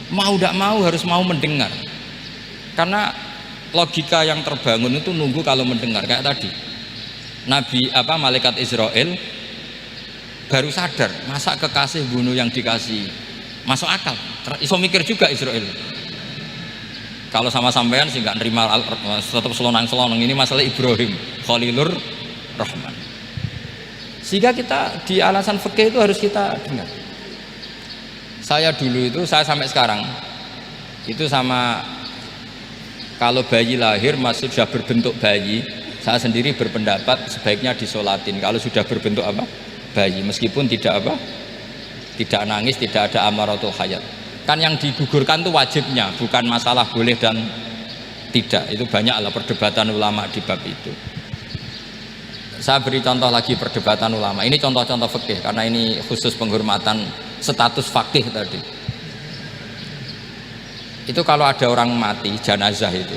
mau tidak mau harus mau mendengar. Karena logika yang terbangun itu nunggu kalau mendengar kayak tadi. Nabi malaikat Israel baru sadar, masa kekasih bunuh yang dikasih, masuk akal. Iso mikir juga Israel. Kalau sama sampean sih nggak nerima, tetap selonang-selonang. Ini masalah Ibrahim Khalilur Rahman. Sehingga kita di alasan fikih itu harus kita dengar. Saya dulu itu, saya sampai sekarang itu sama, kalau bayi lahir masih sudah berbentuk bayi, saya sendiri berpendapat sebaiknya disolatin kalau sudah berbentuk bayi, meskipun tidak tidak nangis, tidak ada amaratul hayat. Kan yang digugurkan itu wajibnya, bukan masalah boleh dan tidak. Itu banyaklah perdebatan ulama di bab itu. Saya beri contoh lagi perdebatan ulama. Ini contoh-contoh fikih karena ini khusus penghormatan status fakih tadi. Itu kalau ada orang mati, jenazah itu.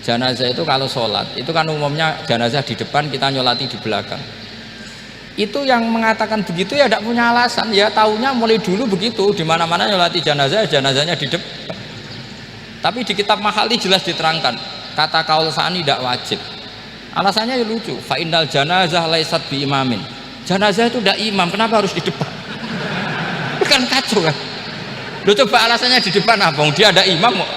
Jenazah itu kalau sholat, itu kan umumnya jenazah di depan, kita nyolati di belakang. Itu yang mengatakan begitu ya tidak punya alasan, ya taunya mulai dulu begitu, di mana-mana nyolati jenazah, jenazahnya di depan. Tapi di kitab Mahali jelas diterangkan, kata kaul sa'ani tidak wajib. Alasannya ya lucu, fa innal janazah laisat bi imamin. Jenazah itu tidak imam, kenapa harus di depan? Kan kacau kan. Lu coba alasannya di depan apa? Dia ada imam kok.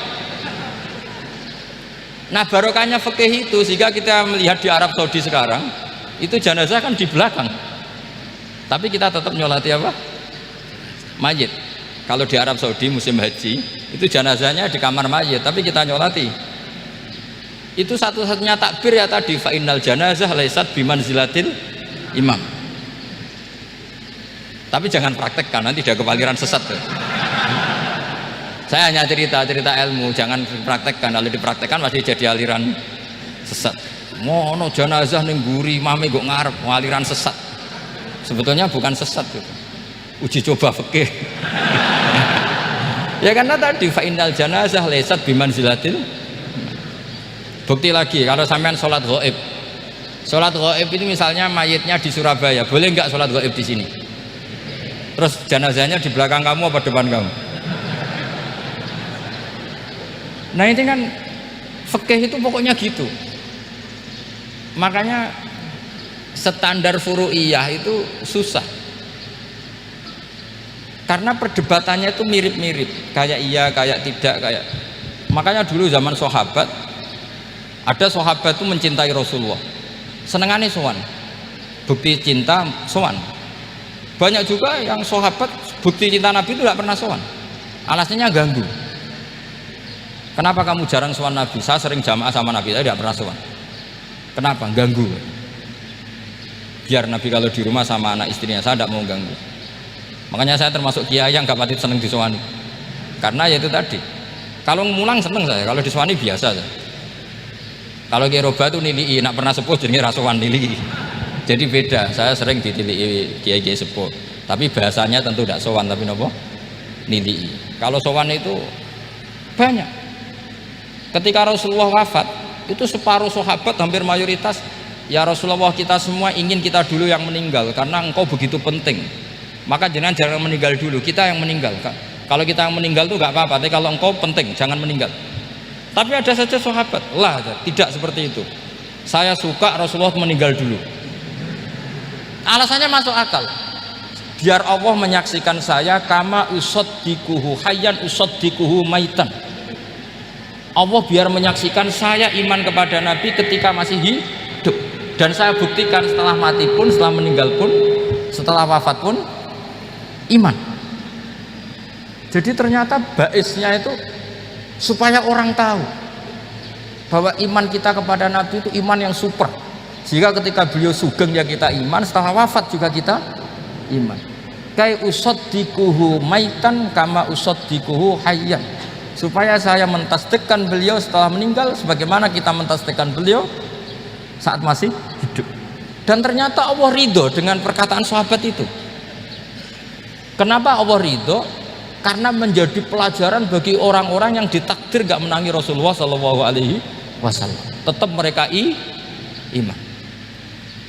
Nah barokahnya fikih itu, sehingga kita melihat di Arab Saudi sekarang itu jenazah kan di belakang, tapi kita tetap nyolati mayit. Kalau di Arab Saudi musim haji itu jenazahnya di kamar mayit, tapi kita nyolati. Itu satu-satunya takbir ya tadi, fa innal janazah laisat bimanzilatil imam. Tapi jangan praktekkan, nanti dia kepaliran sesat tuh. Saya hanya cerita ilmu, jangan dipraktekkan. Kalau dipraktekkan masih jadi aliran sesat. Mono jenazah ning mburi mame kok ngarep aliran sesat. Sebetulnya bukan sesat gitu. Uji coba fikih. Ya karena tadi fa innal janazah laisat bimanzilatil. Bukti lagi kalau sampean sholat ghaib. Sholat ghaib itu misalnya mayitnya di Surabaya, boleh nggak sholat ghaib di sini? Terus jenazahnya di belakang kamu apa depan kamu? Nah ini kan fikih itu pokoknya gitu. Makanya standar furu'iyah itu susah. Karena perdebatannya itu mirip-mirip, kayak iya, kayak tidak, kayak. Makanya dulu zaman sahabat, ada sahabat itu mencintai Rasulullah. Senengannya sowan. Bukti cinta sowan. Banyak juga yang sahabat bukti cinta Nabi itu tidak pernah sowan. Alasannya ganggu. Kenapa kamu jarang sowan Nabi? Saya sering jamaah sama Nabi, saya tidak pernah sowan. Kenapa? Ganggu. Biar Nabi kalau di rumah sama anak istrinya, saya tidak mau ganggu. Makanya saya termasuk kiai yang gak pati seneng disowani. Karena ya itu tadi. Kalau mulang seneng saya, kalau disowani biasa saya. Kalau Kiai Roba itu nilai, nak pernah sepuh jadi rasuan nilai. Jadi beda. Saya sering ditilii kiai-kiai sepuh. Tapi bahasanya tentu tidak sowan, tapi nopo nilai. Kalau sowan itu banyak. Ketika Rasulullah wafat, itu separuh sahabat hampir mayoritas, ya Rasulullah kita semua ingin kita dulu yang meninggal karena engkau begitu penting. Maka jangan meninggal dulu, kita yang meninggal. Kalau kita yang meninggal itu nggak apa-apa, tapi kalau engkau penting jangan meninggal. Tapi ada saja sahabat, lah tidak seperti itu. Saya suka Rasulullah meninggal dulu. Alasannya masuk akal. Biar Allah menyaksikan saya kama usaddikuhu hayyan usaddikuhu maitan. Allah biar menyaksikan saya iman kepada Nabi ketika masih hidup, dan saya buktikan setelah mati pun, setelah meninggal pun, setelah wafat pun iman. Jadi ternyata baisnya itu supaya orang tahu bahwa iman kita kepada Nabi itu iman yang super, sehingga ketika beliau sugeng ya kita iman, setelah wafat juga kita iman. Kai usaddikuhu maitan kama usaddikuhu hayyan, supaya saya mentasdikkan beliau setelah meninggal sebagaimana kita mentasdikkan beliau saat masih hidup. Dan ternyata Allah ridho dengan perkataan sahabat itu. Kenapa Allah ridho? Karena menjadi pelajaran bagi orang-orang yang ditakdir gak menangi Rasulullah SAW. Tetap mereka iman.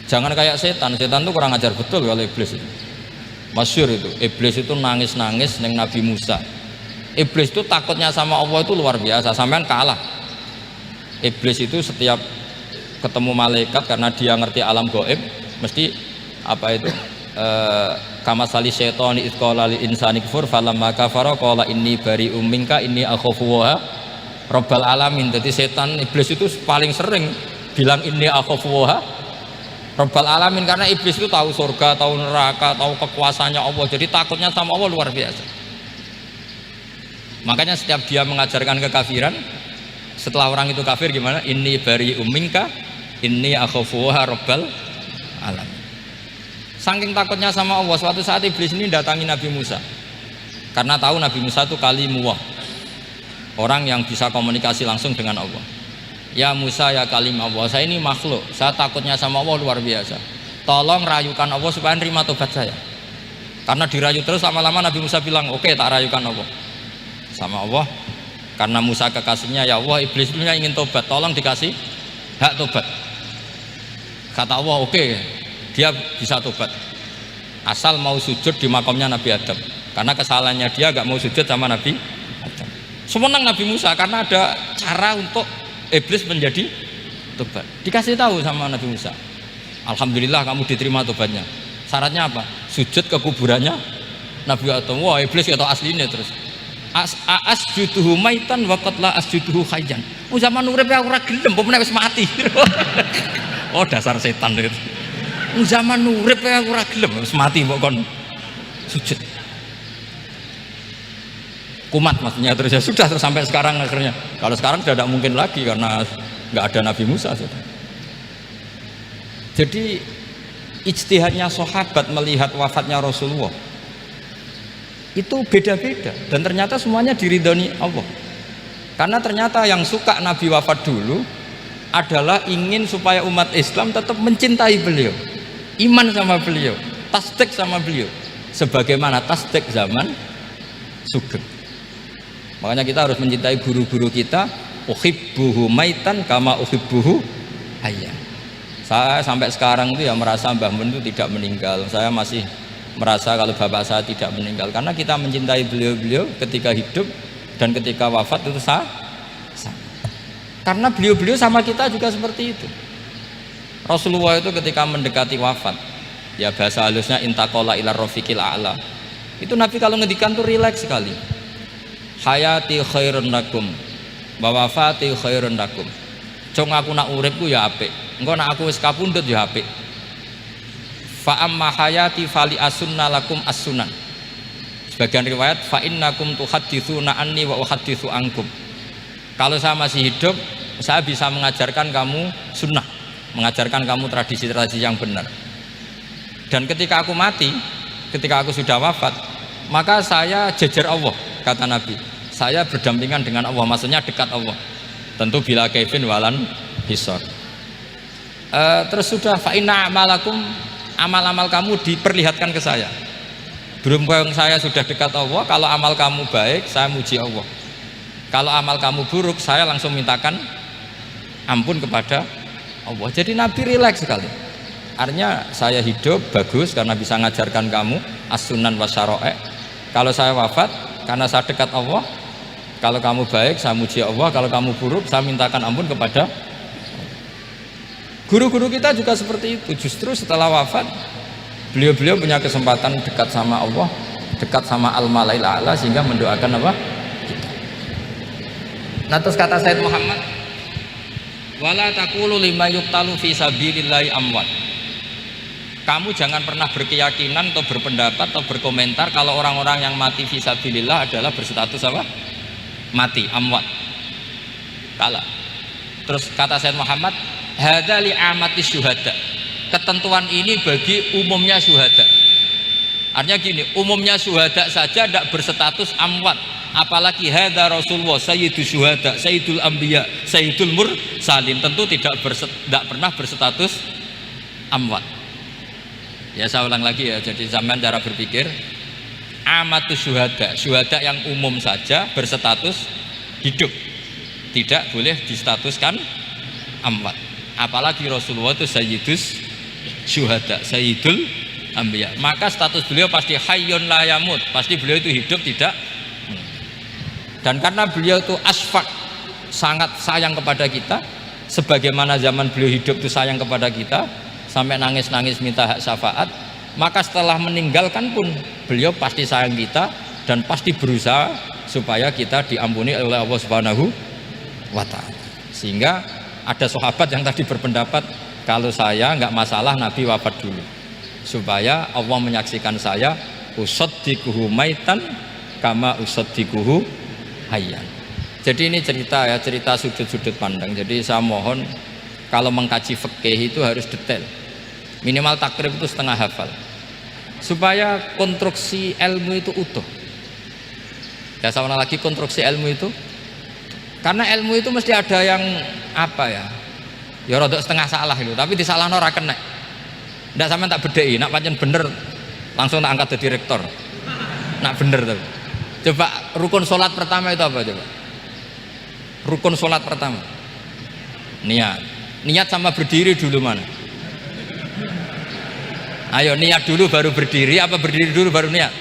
Jangan kayak setan. Setan itu kurang ajar betul kalau iblis itu. Masyhur itu. Iblis itu nangis-nangis neng Nabi Musa. Iblis itu takutnya sama Allah itu luar biasa, sampean kalah. Iblis itu setiap ketemu malaikat, karena dia ngerti alam gaib, mesti apa itu kama sali syaitani id qala lil insani kufur falamma kafara qala inni bari'um minka inni akhafu wa rabbal alamin. Jadi setan iblis itu paling sering bilang inni akhafu wa rabbal alamin, karena iblis itu tahu surga, tahu neraka, tahu kekuasaannya Allah. Jadi takutnya sama Allah luar biasa. Makanya setiap dia mengajarkan kekafiran, setelah orang itu kafir gimana? Inni bari'um minka inni akhafu wa rabbal alamin. Saking takutnya sama Allah, suatu saat iblis ini datangi Nabi Musa karena tahu Nabi Musa itu kalimullah, orang yang bisa komunikasi langsung dengan Allah. Ya Musa ya kalim Allah, saya ini makhluk, saya takutnya sama Allah luar biasa, tolong rayukan Allah supaya nerima tobat saya. Karena dirayu terus, lama-lama Nabi Musa bilang oke, tak rayukan Allah sama Allah. Karena Musa kekasihnya, ya Allah iblis punya ingin tobat, tolong dikasih hak tobat. Kata Allah oke, dia bisa tobat asal mau sujud di makamnya Nabi Adam, karena kesalahannya dia gak mau sujud sama Nabi Adam. Semenang Nabi Musa karena ada cara untuk iblis menjadi tobat. Dikasih tahu sama Nabi Musa, alhamdulillah kamu diterima tobatnya. Syaratnya apa? Sujud ke kuburannya Nabi Adam. Wah iblis ya tau aslinya terus. Asjuduhu maitan wa qad la asjuduhu hayyan. Zaman urip aku ora gelem, pemene wis mati. Oh dasar setan itu. Zaman urip aku ora gelem, wis mati kok kon sujud. Kumat maksudnya, terus ya sudah, terus sampai sekarang akhirnya. Kalau sekarang sudah tidak mungkin lagi karena nggak ada Nabi Musa sudah. Jadi ijtihadnya sahabat melihat wafatnya Rasulullah itu beda-beda, dan ternyata semuanya diridhoni Allah. Karena ternyata yang suka Nabi wafat dulu adalah ingin supaya umat Islam tetap mencintai beliau, iman sama beliau, tasdik sama beliau, sebagaimana tasdik zaman sugeng. Makanya kita harus mencintai guru-guru kita. Uhibbuhu maitan kama uhibbuhu hayyan. Saya sampai sekarang itu ya merasa Mbah Mun itu tidak meninggal. Saya masih merasa kalau bapak saya tidak meninggal, karena kita mencintai beliau-beliau ketika hidup dan ketika wafat itu sama. Karena beliau-beliau sama kita juga seperti itu. Rasulullah itu ketika mendekati wafat, ya bahasa halusnya intaqala ila rafiqil a'la. Itu Nabi kalau ngedikan tuh rileks sekali. Hayati khairun lakum wa wafati khairun lakum. Cung aku nak uripku ya apik, engko nak aku wis kapundhut ya apik. fa amma hayati fali asunna lakum as-sunan. Sebagian riwayat fa innakum tuhadditsuna anni wa uhadditsu ankum. Kalau saya masih hidup, saya bisa mengajarkan kamu sunnah, mengajarkan kamu tradisi-tradisi yang benar. Dan ketika aku mati, ketika aku sudah wafat, maka saya jejer Allah, kata Nabi. Saya berdampingan dengan Allah, maksudnya dekat Allah. Tentu bila kaifin walan hisor. Terus sudah fa inna amalakum, amal-amal kamu diperlihatkan ke saya. Berhubung saya sudah dekat Allah, kalau amal kamu baik, saya muji Allah. Kalau amal kamu buruk, saya langsung mintakan ampun kepada Allah. Jadi Nabi rileks sekali. Artinya saya hidup bagus karena bisa ngajarkan kamu as-sunan wa syara'i'. Kalau saya wafat karena saya dekat Allah. Kalau kamu baik, saya muji Allah. Kalau kamu buruk, saya mintakan ampun kepada. Guru-guru kita juga seperti itu. Justru setelah wafat, beliau-beliau punya kesempatan dekat sama Allah, dekat sama al-malail a'la, sehingga mendoakan apa? Nah, terus kata Sayyid Muhammad, wala taqulu lima yuqtalu fi sabilillahi amwat. Kamu jangan pernah berkeyakinan atau berpendapat atau berkomentar kalau orang-orang yang mati fi sabilillah adalah berstatus apa? Mati, amwat. Kalah. Terus kata Sayyid Muhammad, hadza li amati syuhada. Ketentuan ini bagi umumnya syuhada. Artinya gini, umumnya syuhada saja tidak berstatus amwat. Apalagi hadza Rasulullah sayyidul syuhada, sayyidul anbiya, sayyidul mursalin, tentu tidak pernah berstatus amwat. Ya, saya ulang lagi ya, jadi zaman cara berpikir amatus syuhada, syuhada yang umum saja berstatus hidup, tidak boleh distatuskan amwat. Apalagi Rasulullah itu sayyidus syuhada, sayyidul anbiya, maka status beliau pasti hayyun la yamut, pasti beliau itu hidup tidak. Dan karena beliau itu asfaq, sangat sayang kepada kita, sebagaimana zaman beliau hidup itu sayang kepada kita, sampai nangis-nangis minta hak syafaat, maka setelah meninggalkan pun beliau pasti sayang kita dan pasti berusaha supaya kita diampuni oleh Allah Subhanahu wa ta'ala. Sehingga ada sahabat yang tadi berpendapat, kalau saya nggak masalah Nabi wafat dulu, supaya Allah menyaksikan saya usaddiquhu maitan kama usaddiquhu hayyan. Jadi ini cerita ya, cerita sudut-sudut pandang. Jadi saya mohon kalau mengkaji fikih itu harus detail, minimal takrib itu setengah hafal, supaya konstruksi ilmu itu utuh. Ya, saya ulang lagi, konstruksi ilmu itu, karena ilmu itu mesti ada yang apa ya, ya rodok setengah salah itu, tapi disalahno ora kena. Ndak sampean tak bedheki, nak pancen bener langsung tak angkat jadi rektor. Nak bener tuh. Coba rukun sholat pertama itu apa coba? Rukun sholat pertama niat. Niat sama berdiri dulu mana? Ayo, niat dulu baru berdiri, apa berdiri dulu baru niat?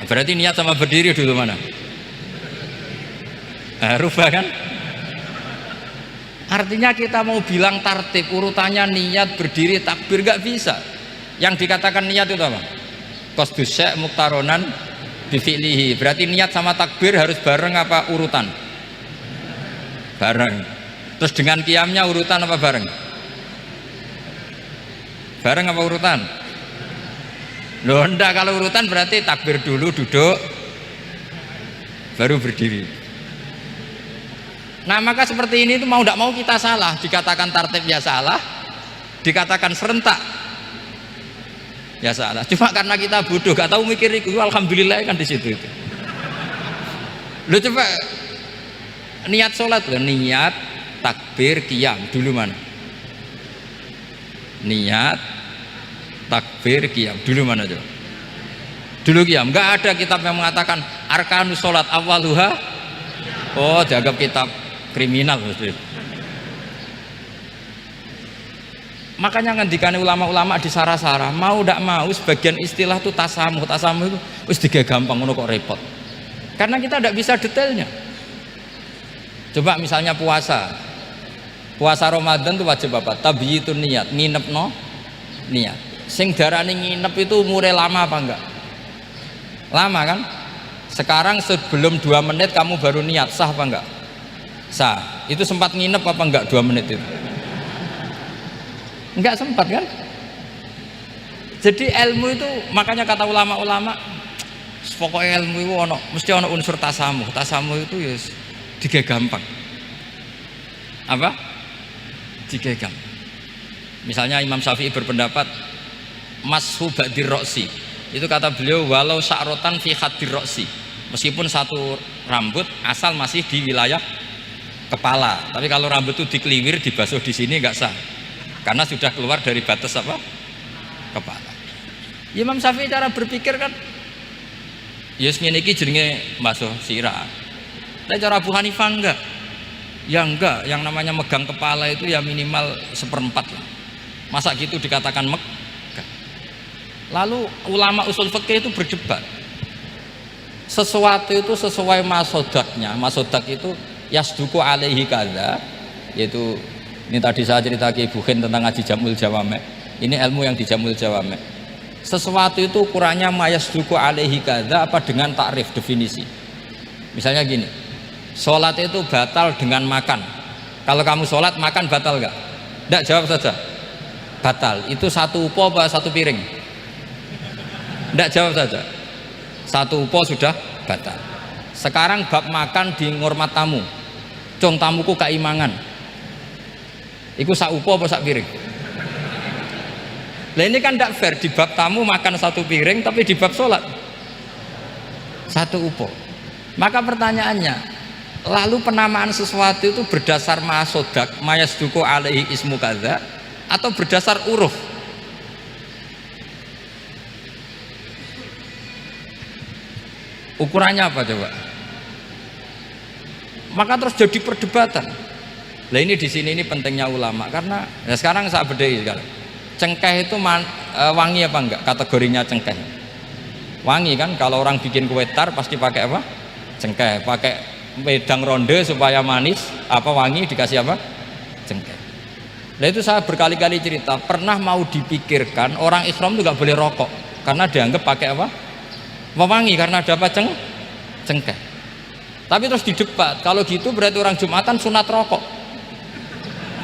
Berarti niat sama berdiri dulu mana? Rubah kan? Artinya kita mau bilang tartib urutannya niat, berdiri, takbir, gak bisa. Yang dikatakan niat itu apa? Qasdus syai' muktaronan bifi'lihi. Berarti niat sama takbir harus bareng apa urutan? Bareng. Terus dengan qiyamnya urutan apa bareng? Bareng apa urutan? Loh, enggak, kalau urutan berarti takbir dulu, duduk, baru berdiri. Nah, maka seperti ini itu mau tidak mau kita salah, dikatakan tartib ya salah, dikatakan serentak ya salah. Cuma karena kita bodoh, gak tahu mikir itu, alhamdulillah kan di situ itu. Lu coba niat sholat, niat takbir qiyam dulu mana? Niat takbir qiyam dulu mana coba? Dulu qiyam. Enggak ada kitab yang mengatakan arkanus sholat awaluha. Oh, dianggap kitab kriminal mesti. Makanya ngendikane ulama-ulama di sarah-sarah, mau ndak mau sebagian istilah itu tasamuh itu wis digawe gampang ngono kok repot. Karena kita ndak bisa detailnya. Coba misalnya puasa. Puasa Ramadan itu wajib apa? Tabyitun niat, nginepno niat. Sing darani nginep itu umure lama apa enggak? Lama kan? Sekarang sebelum 2 menit kamu baru niat, sah apa enggak? Sah. Itu sempat nginep apa enggak 2 menit itu? Enggak sempat kan? Jadi ilmu itu makanya kata ulama-ulama pokoknya ilmu itu mesti ono unsur tasamuh. Tasamuh itu ya tiga gampang. Apa? Tiga gampang. Misalnya Imam Syafi'i berpendapat mashu ba'dir roksi. Itu kata beliau walau sa'rotan fi hadir roksi. Meskipun satu rambut asal masih di wilayah kepala. Tapi kalau rambut itu dikeliwir dibasuh di sini enggak sah. Karena sudah keluar dari batas apa? Kepala. Imam Syafi'i cara berpikir kan ya ngene iki jenenge basuh sirah. Tapi cara Abu Hanifah enggak. Ya enggak, yang namanya megang kepala itu ya minimal 1/4 lah. Masa gitu dikatakan megah. Lalu ulama usul fikih itu berdebat. Sesuatu itu sesuai masodaknya. Masodak itu yasduku alaihi kadza, yaitu ini tadi saya cerita ke Ibu Khin tentang ngaji Jamul Jawame. Ini ilmu yang di Jamul Jawame. Sesuatu itu ukurannya mayasduku alaihi kadza apa dengan takrif definisi. Misalnya gini, sholat itu batal dengan makan. Kalau kamu sholat makan batal nggak? Nggak, jawab saja. Batal. Itu satu upo apa satu piring? Nggak, jawab saja. Satu upo sudah batal. Sekarang bab makan di ngurmat tamu. Cung tamuku keimangan. Iku sak upo apa sak piring? Lah ini kan tidak fair, di bab tamu makan satu piring tapi di bab sholat satu upo. Maka pertanyaannya, lalu penamaan sesuatu itu berdasar masodak mayasduku alaihi ismu kadza atau berdasar uruf? Ukurannya apa coba? Maka terus jadi perdebatan. Lah ini di sini ini pentingnya ulama karena ya sekarang saya bedai sekarang. Cengkeh itu wangi apa enggak? Kategorinya cengkeh. Wangi kan, kalau orang bikin kue tar pasti pakai apa? Cengkeh. Pakai wedang ronde supaya manis, apa wangi dikasih apa? Cengkeh. Nah itu saya berkali-kali cerita, pernah mau dipikirkan orang Islam itu nggak boleh rokok karena dianggap pakai apa? Mewangi karena ada apa? Cengkeh. Tapi terus didebat, kalau gitu berarti orang Jumatan sunat rokok.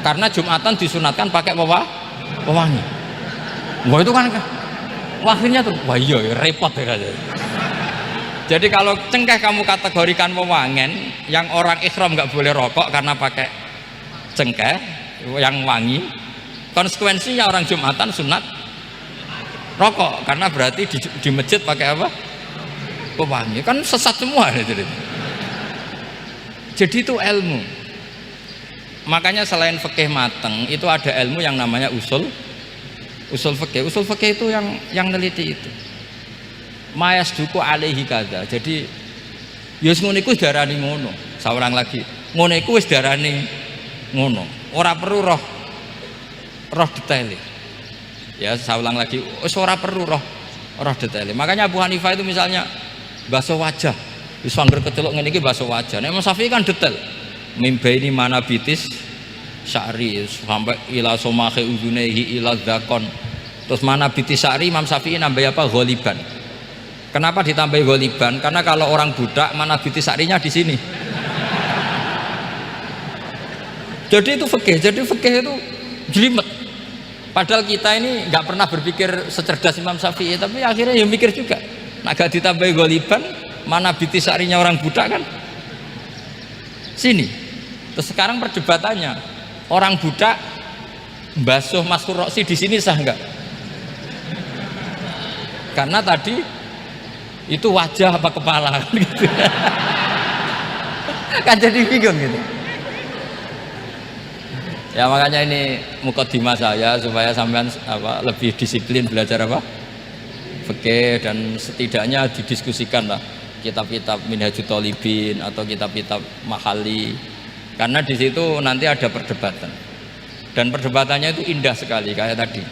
Karena Jumatan disunatkan pakai pewangi. Wah itu kan akhirnya tuh, wah iya repot ya. Jadi kalau cengkeh kamu kategorikan pewangen, yang orang Ihram nggak boleh rokok karena pakai cengkeh yang wangi, konsekuensinya orang Jumatan sunat rokok karena berarti di masjid pakai apa? Pewangi. Kan sesat semua jadi. Jadi itu ilmu. Makanya selain fikih mateng itu ada ilmu yang namanya usul fikih. Usul fikih itu yang neliti itu. Mayasduku alaihi kadza. Jadi yus ngono iku darani ngono. Saurang lagi. Ngono iku wis darani ngono. Ora perlu roh detail. Ya, saya ulang lagi. Wis ora perlu roh detail. Makanya Abu Hanifah itu misalnya basuh wajah. Wis angger keceluk ngene iki basuh wajah. Nek Imam Syafi'i kan detail. Mimbaini manabitis sya'ri sampai ila somahe uzunehi ila dzakon. Terus manabitis sya'ri Imam Syafi'i nambah apa? Ghaliban. Kenapa ditambahi ghaliban? Karena kalau orang budak manabitis sya'rinya di sini. Jadi itu fikih. Jadi fikih itu jelimet. Padahal kita ini nggak pernah berpikir secerdas Imam Syafi'i, tapi akhirnya ya mikir juga. Nah, gak ditambahi ghaliban, manabitis sya'rinya orang budak kan sini. Terus sekarang perdebatannya, orang budak basuh maskur roksi di sini sah enggak? Karena tadi itu wajah apa kepala gitu. Kan jadi bingung gitu. Ya makanya ini mukadimah saya supaya sampean lebih disiplin belajar fikih dan setidaknya didiskusikan lah kitab-kitab Minhajut Thalibin atau kitab-kitab Mahali. Karena di situ nanti ada perdebatan dan perdebatannya itu indah sekali kayak tadi.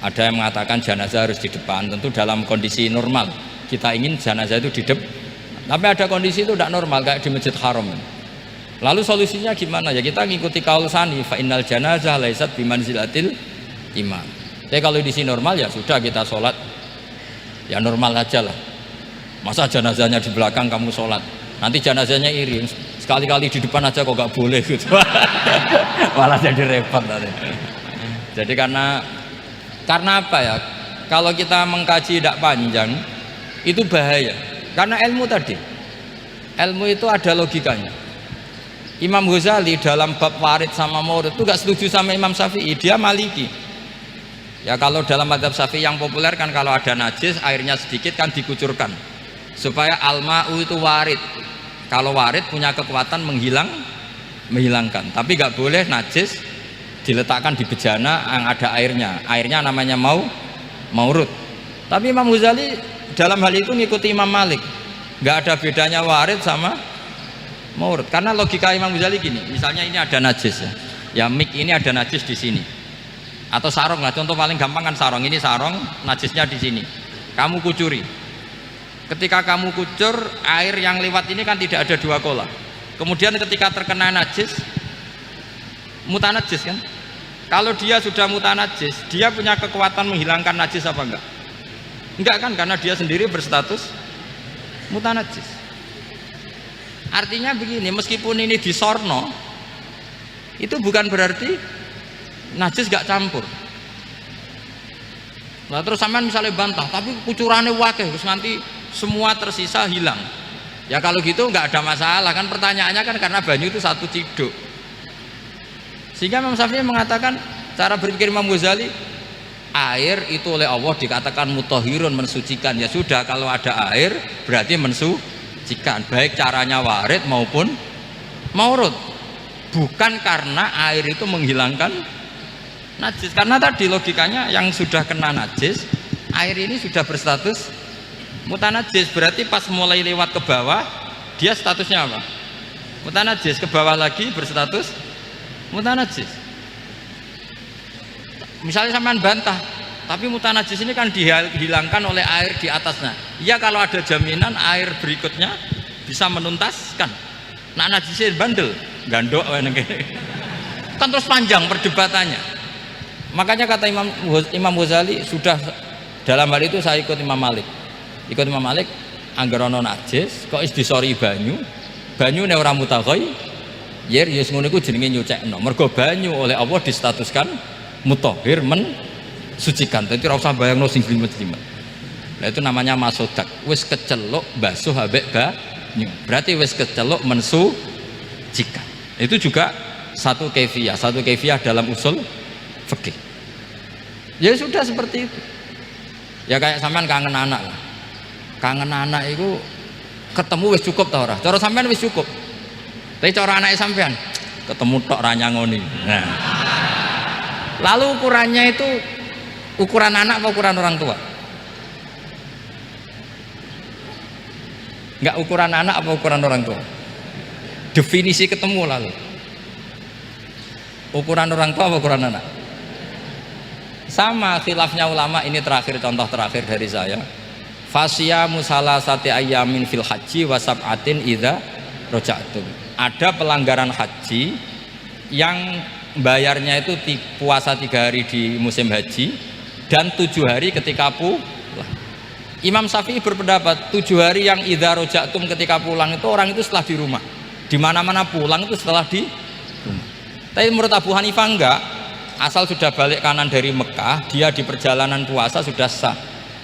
Ada yang mengatakan jenazah harus di depan, tentu dalam kondisi normal kita ingin jenazah itu di depan, tapi ada kondisi itu tidak normal kayak di Masjid Haram. Lalu solusinya gimana? Ya kita ngikuti kaul sani fa innal janazah laisat bimanzilatil imam. Jadi kalau di sini normal ya sudah kita sholat ya normal aja lah. Masa jenazahnya di belakang kamu sholat, nanti jenazahnya iri, sekali-kali di depan aja kok gak boleh gitu. Malah jadi repot tadi. Jadi karena apa ya? Kalau kita mengkaji tidak panjang itu bahaya. Karena ilmu tadi, ilmu itu ada logikanya. Imam Ghazali dalam bab warid sama maurud itu gak setuju sama Imam Syafi'i, dia Maliki. Ya kalau dalam mazhab Syafi'i yang populer kan kalau ada najis airnya sedikit kan dikucurkan supaya al-ma'u itu warid. Kalau warid punya kekuatan menghilangkan. Tapi gak boleh najis diletakkan di bejana yang ada airnya namanya maurud. Tapi Imam Ghazali dalam hal itu ngikuti Imam Malik, nggak ada bedanya warid sama maurud. Karena logika Imam Ghazali gini, misalnya ini ada najis ya mik ini ada najis di sini, atau sarong lah, contoh paling gampang kan sarong, ini sarong najisnya di sini, kamu kucuri. Ketika kamu kucur, air yang lewat ini kan tidak ada dua kola, kemudian ketika terkena najis mutanajis kan. Kalau dia sudah mutanajis, dia punya kekuatan menghilangkan najis apa enggak? Enggak kan, karena dia sendiri berstatus mutanajis. Artinya begini, meskipun ini disorno, itu bukan berarti najis gak campur. Nah terus sampean misalnya bantah, tapi kucurannya wakil, terus nanti semua tersisa hilang. Ya kalau gitu nggak ada masalah kan, pertanyaannya kan karena banyu itu satu ciduk. Sehingga Imam Syafi'i mengatakan, cara berpikir Imam Ghazali, air itu oleh Allah dikatakan mutahhirun, mensucikan. Ya sudah, kalau ada air berarti mensucikan, baik caranya warid maupun maurud. Bukan karena air itu menghilangkan najis, karena tadi logikanya yang sudah kena najis, air ini sudah berstatus mutanajis, berarti pas mulai lewat ke bawah dia statusnya apa? Mutanajis. Ke bawah lagi berstatus mutanajis. Misalnya sampean bantah, tapi mutanajis ini kan dihilangkan oleh air di atasnya. Iya, kalau ada jaminan air berikutnya bisa menuntaskan. Nah najisnya bandel, gandok kan terus panjang perdebatannya. Makanya kata Imam Ghazali, sudah dalam hal itu saya ikut Imam Malik. Ikut Imam Malik, anggar ono najis kok disori banyu ne ora mutaghayir, yer yes ngono iku jenenge nyucekno. Mergo banyu oleh Allah distatuskan mutahhir, mensucikan. Dadi ora usah bayangno sing jlimet-jlimet. Nah itu namanya masodak, wis keceluk basuh ambek banyu. Berarti wis keceluk mensucikan. Itu juga satu kefiah dalam usul fikih. Ya sudah seperti itu. Ya kayak sampean kangen anak lah. Kangen anak itu ketemu wis cukup ta ora? Cara sampean wis cukup. Tapi cara anake sampean ketemu tok ra nyangoni. Nah. Lalu ukurannya itu ukuran anak apa ukuran orang tua? Enggak ukuran anak apa ukuran orang tua? Definisi ketemu lalu. Ukuran orang tua apa ukuran anak? Sama khilafnya ulama. Ini terakhir, contoh terakhir dari saya. Fasyamu salasati ayyamin fil haji wa sab'atin idza raja'tum. Ada pelanggaran haji yang bayarnya itu puasa 3 hari di musim haji dan 7 hari ketika pulang. Imam Syafi'i berpendapat 7 hari yang idza raja'tum ketika pulang itu orang itu setelah di rumah. Di mana-mana pulang itu setelah di rumah. Tapi menurut Abu Hanifah enggak. Asal sudah balik kanan dari Mekah, dia di perjalanan puasa sudah sah.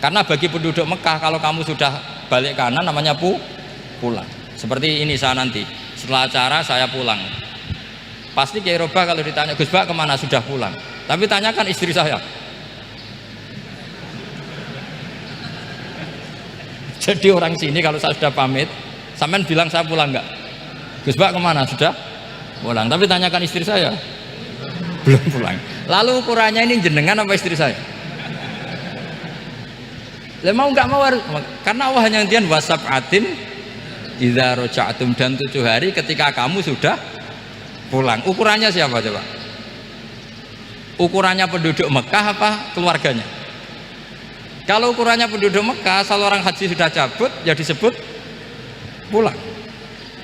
Karena bagi penduduk Mekah, kalau kamu sudah balik kanan namanya pulang. Seperti ini saya nanti, setelah acara saya pulang. Pasti Kiai Robah kalau ditanya, Gus Bak kemana? Sudah pulang. Tapi tanyakan istri saya. Jadi orang sini kalau saya sudah pamit, sampean bilang saya pulang enggak? Gus Bak kemana? Sudah pulang. Tapi tanyakan istri saya. Belum pulang. Lalu ukurannya ini jenengan apa istri saya? Lah mau nggak mau harus, karena Allah hanya ngendian wasab'atin idza raja'tum, dan 7 hari ketika kamu sudah pulang. Ukurannya siapa coba? Ukurannya penduduk Mekah apa keluarganya? Kalau ukurannya penduduk Mekah, asal orang haji sudah cabut ya disebut pulang.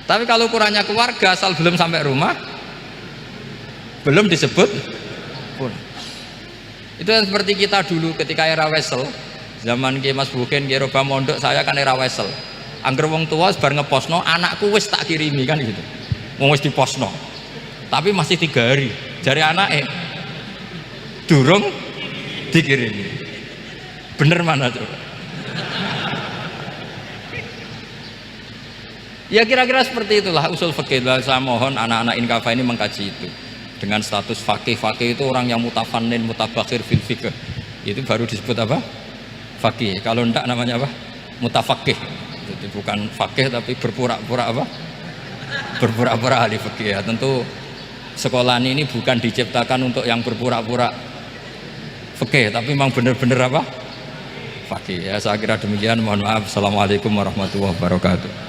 Tapi kalau ukurannya keluarga, asal belum sampai rumah belum disebut pulang. Itu yang seperti kita dulu ketika era Wesel, zaman Ki Mas Bukin, Ki Roba Mondok, saya kan era Wesel. Angger wong tua bar ngeposno, anakku wis tak kirimi kan gitu. Wong wis diposno. Tapi masih 3 hari. Jari anake, durung dikirimi. Bener mana coba? Ya kira-kira seperti itulah usul fikih. Saya mohon anak-anak Inkafa ini mengkaji itu dengan status fakih. Fakih itu orang yang mutafannin, mutabakhir fil fikih. Itu baru disebut apa? Fakih. Kalau enggak namanya apa? Mutafakih. Jadi bukan fakih tapi berpura-pura apa? Berpura-pura ahli fikih. Ya, tentu sekolah ini bukan diciptakan untuk yang berpura-pura fikih, tapi memang benar-benar apa? Fakih. Ya saya kira demikian. Mohon maaf. Assalamualaikum warahmatullahi wabarakatuh.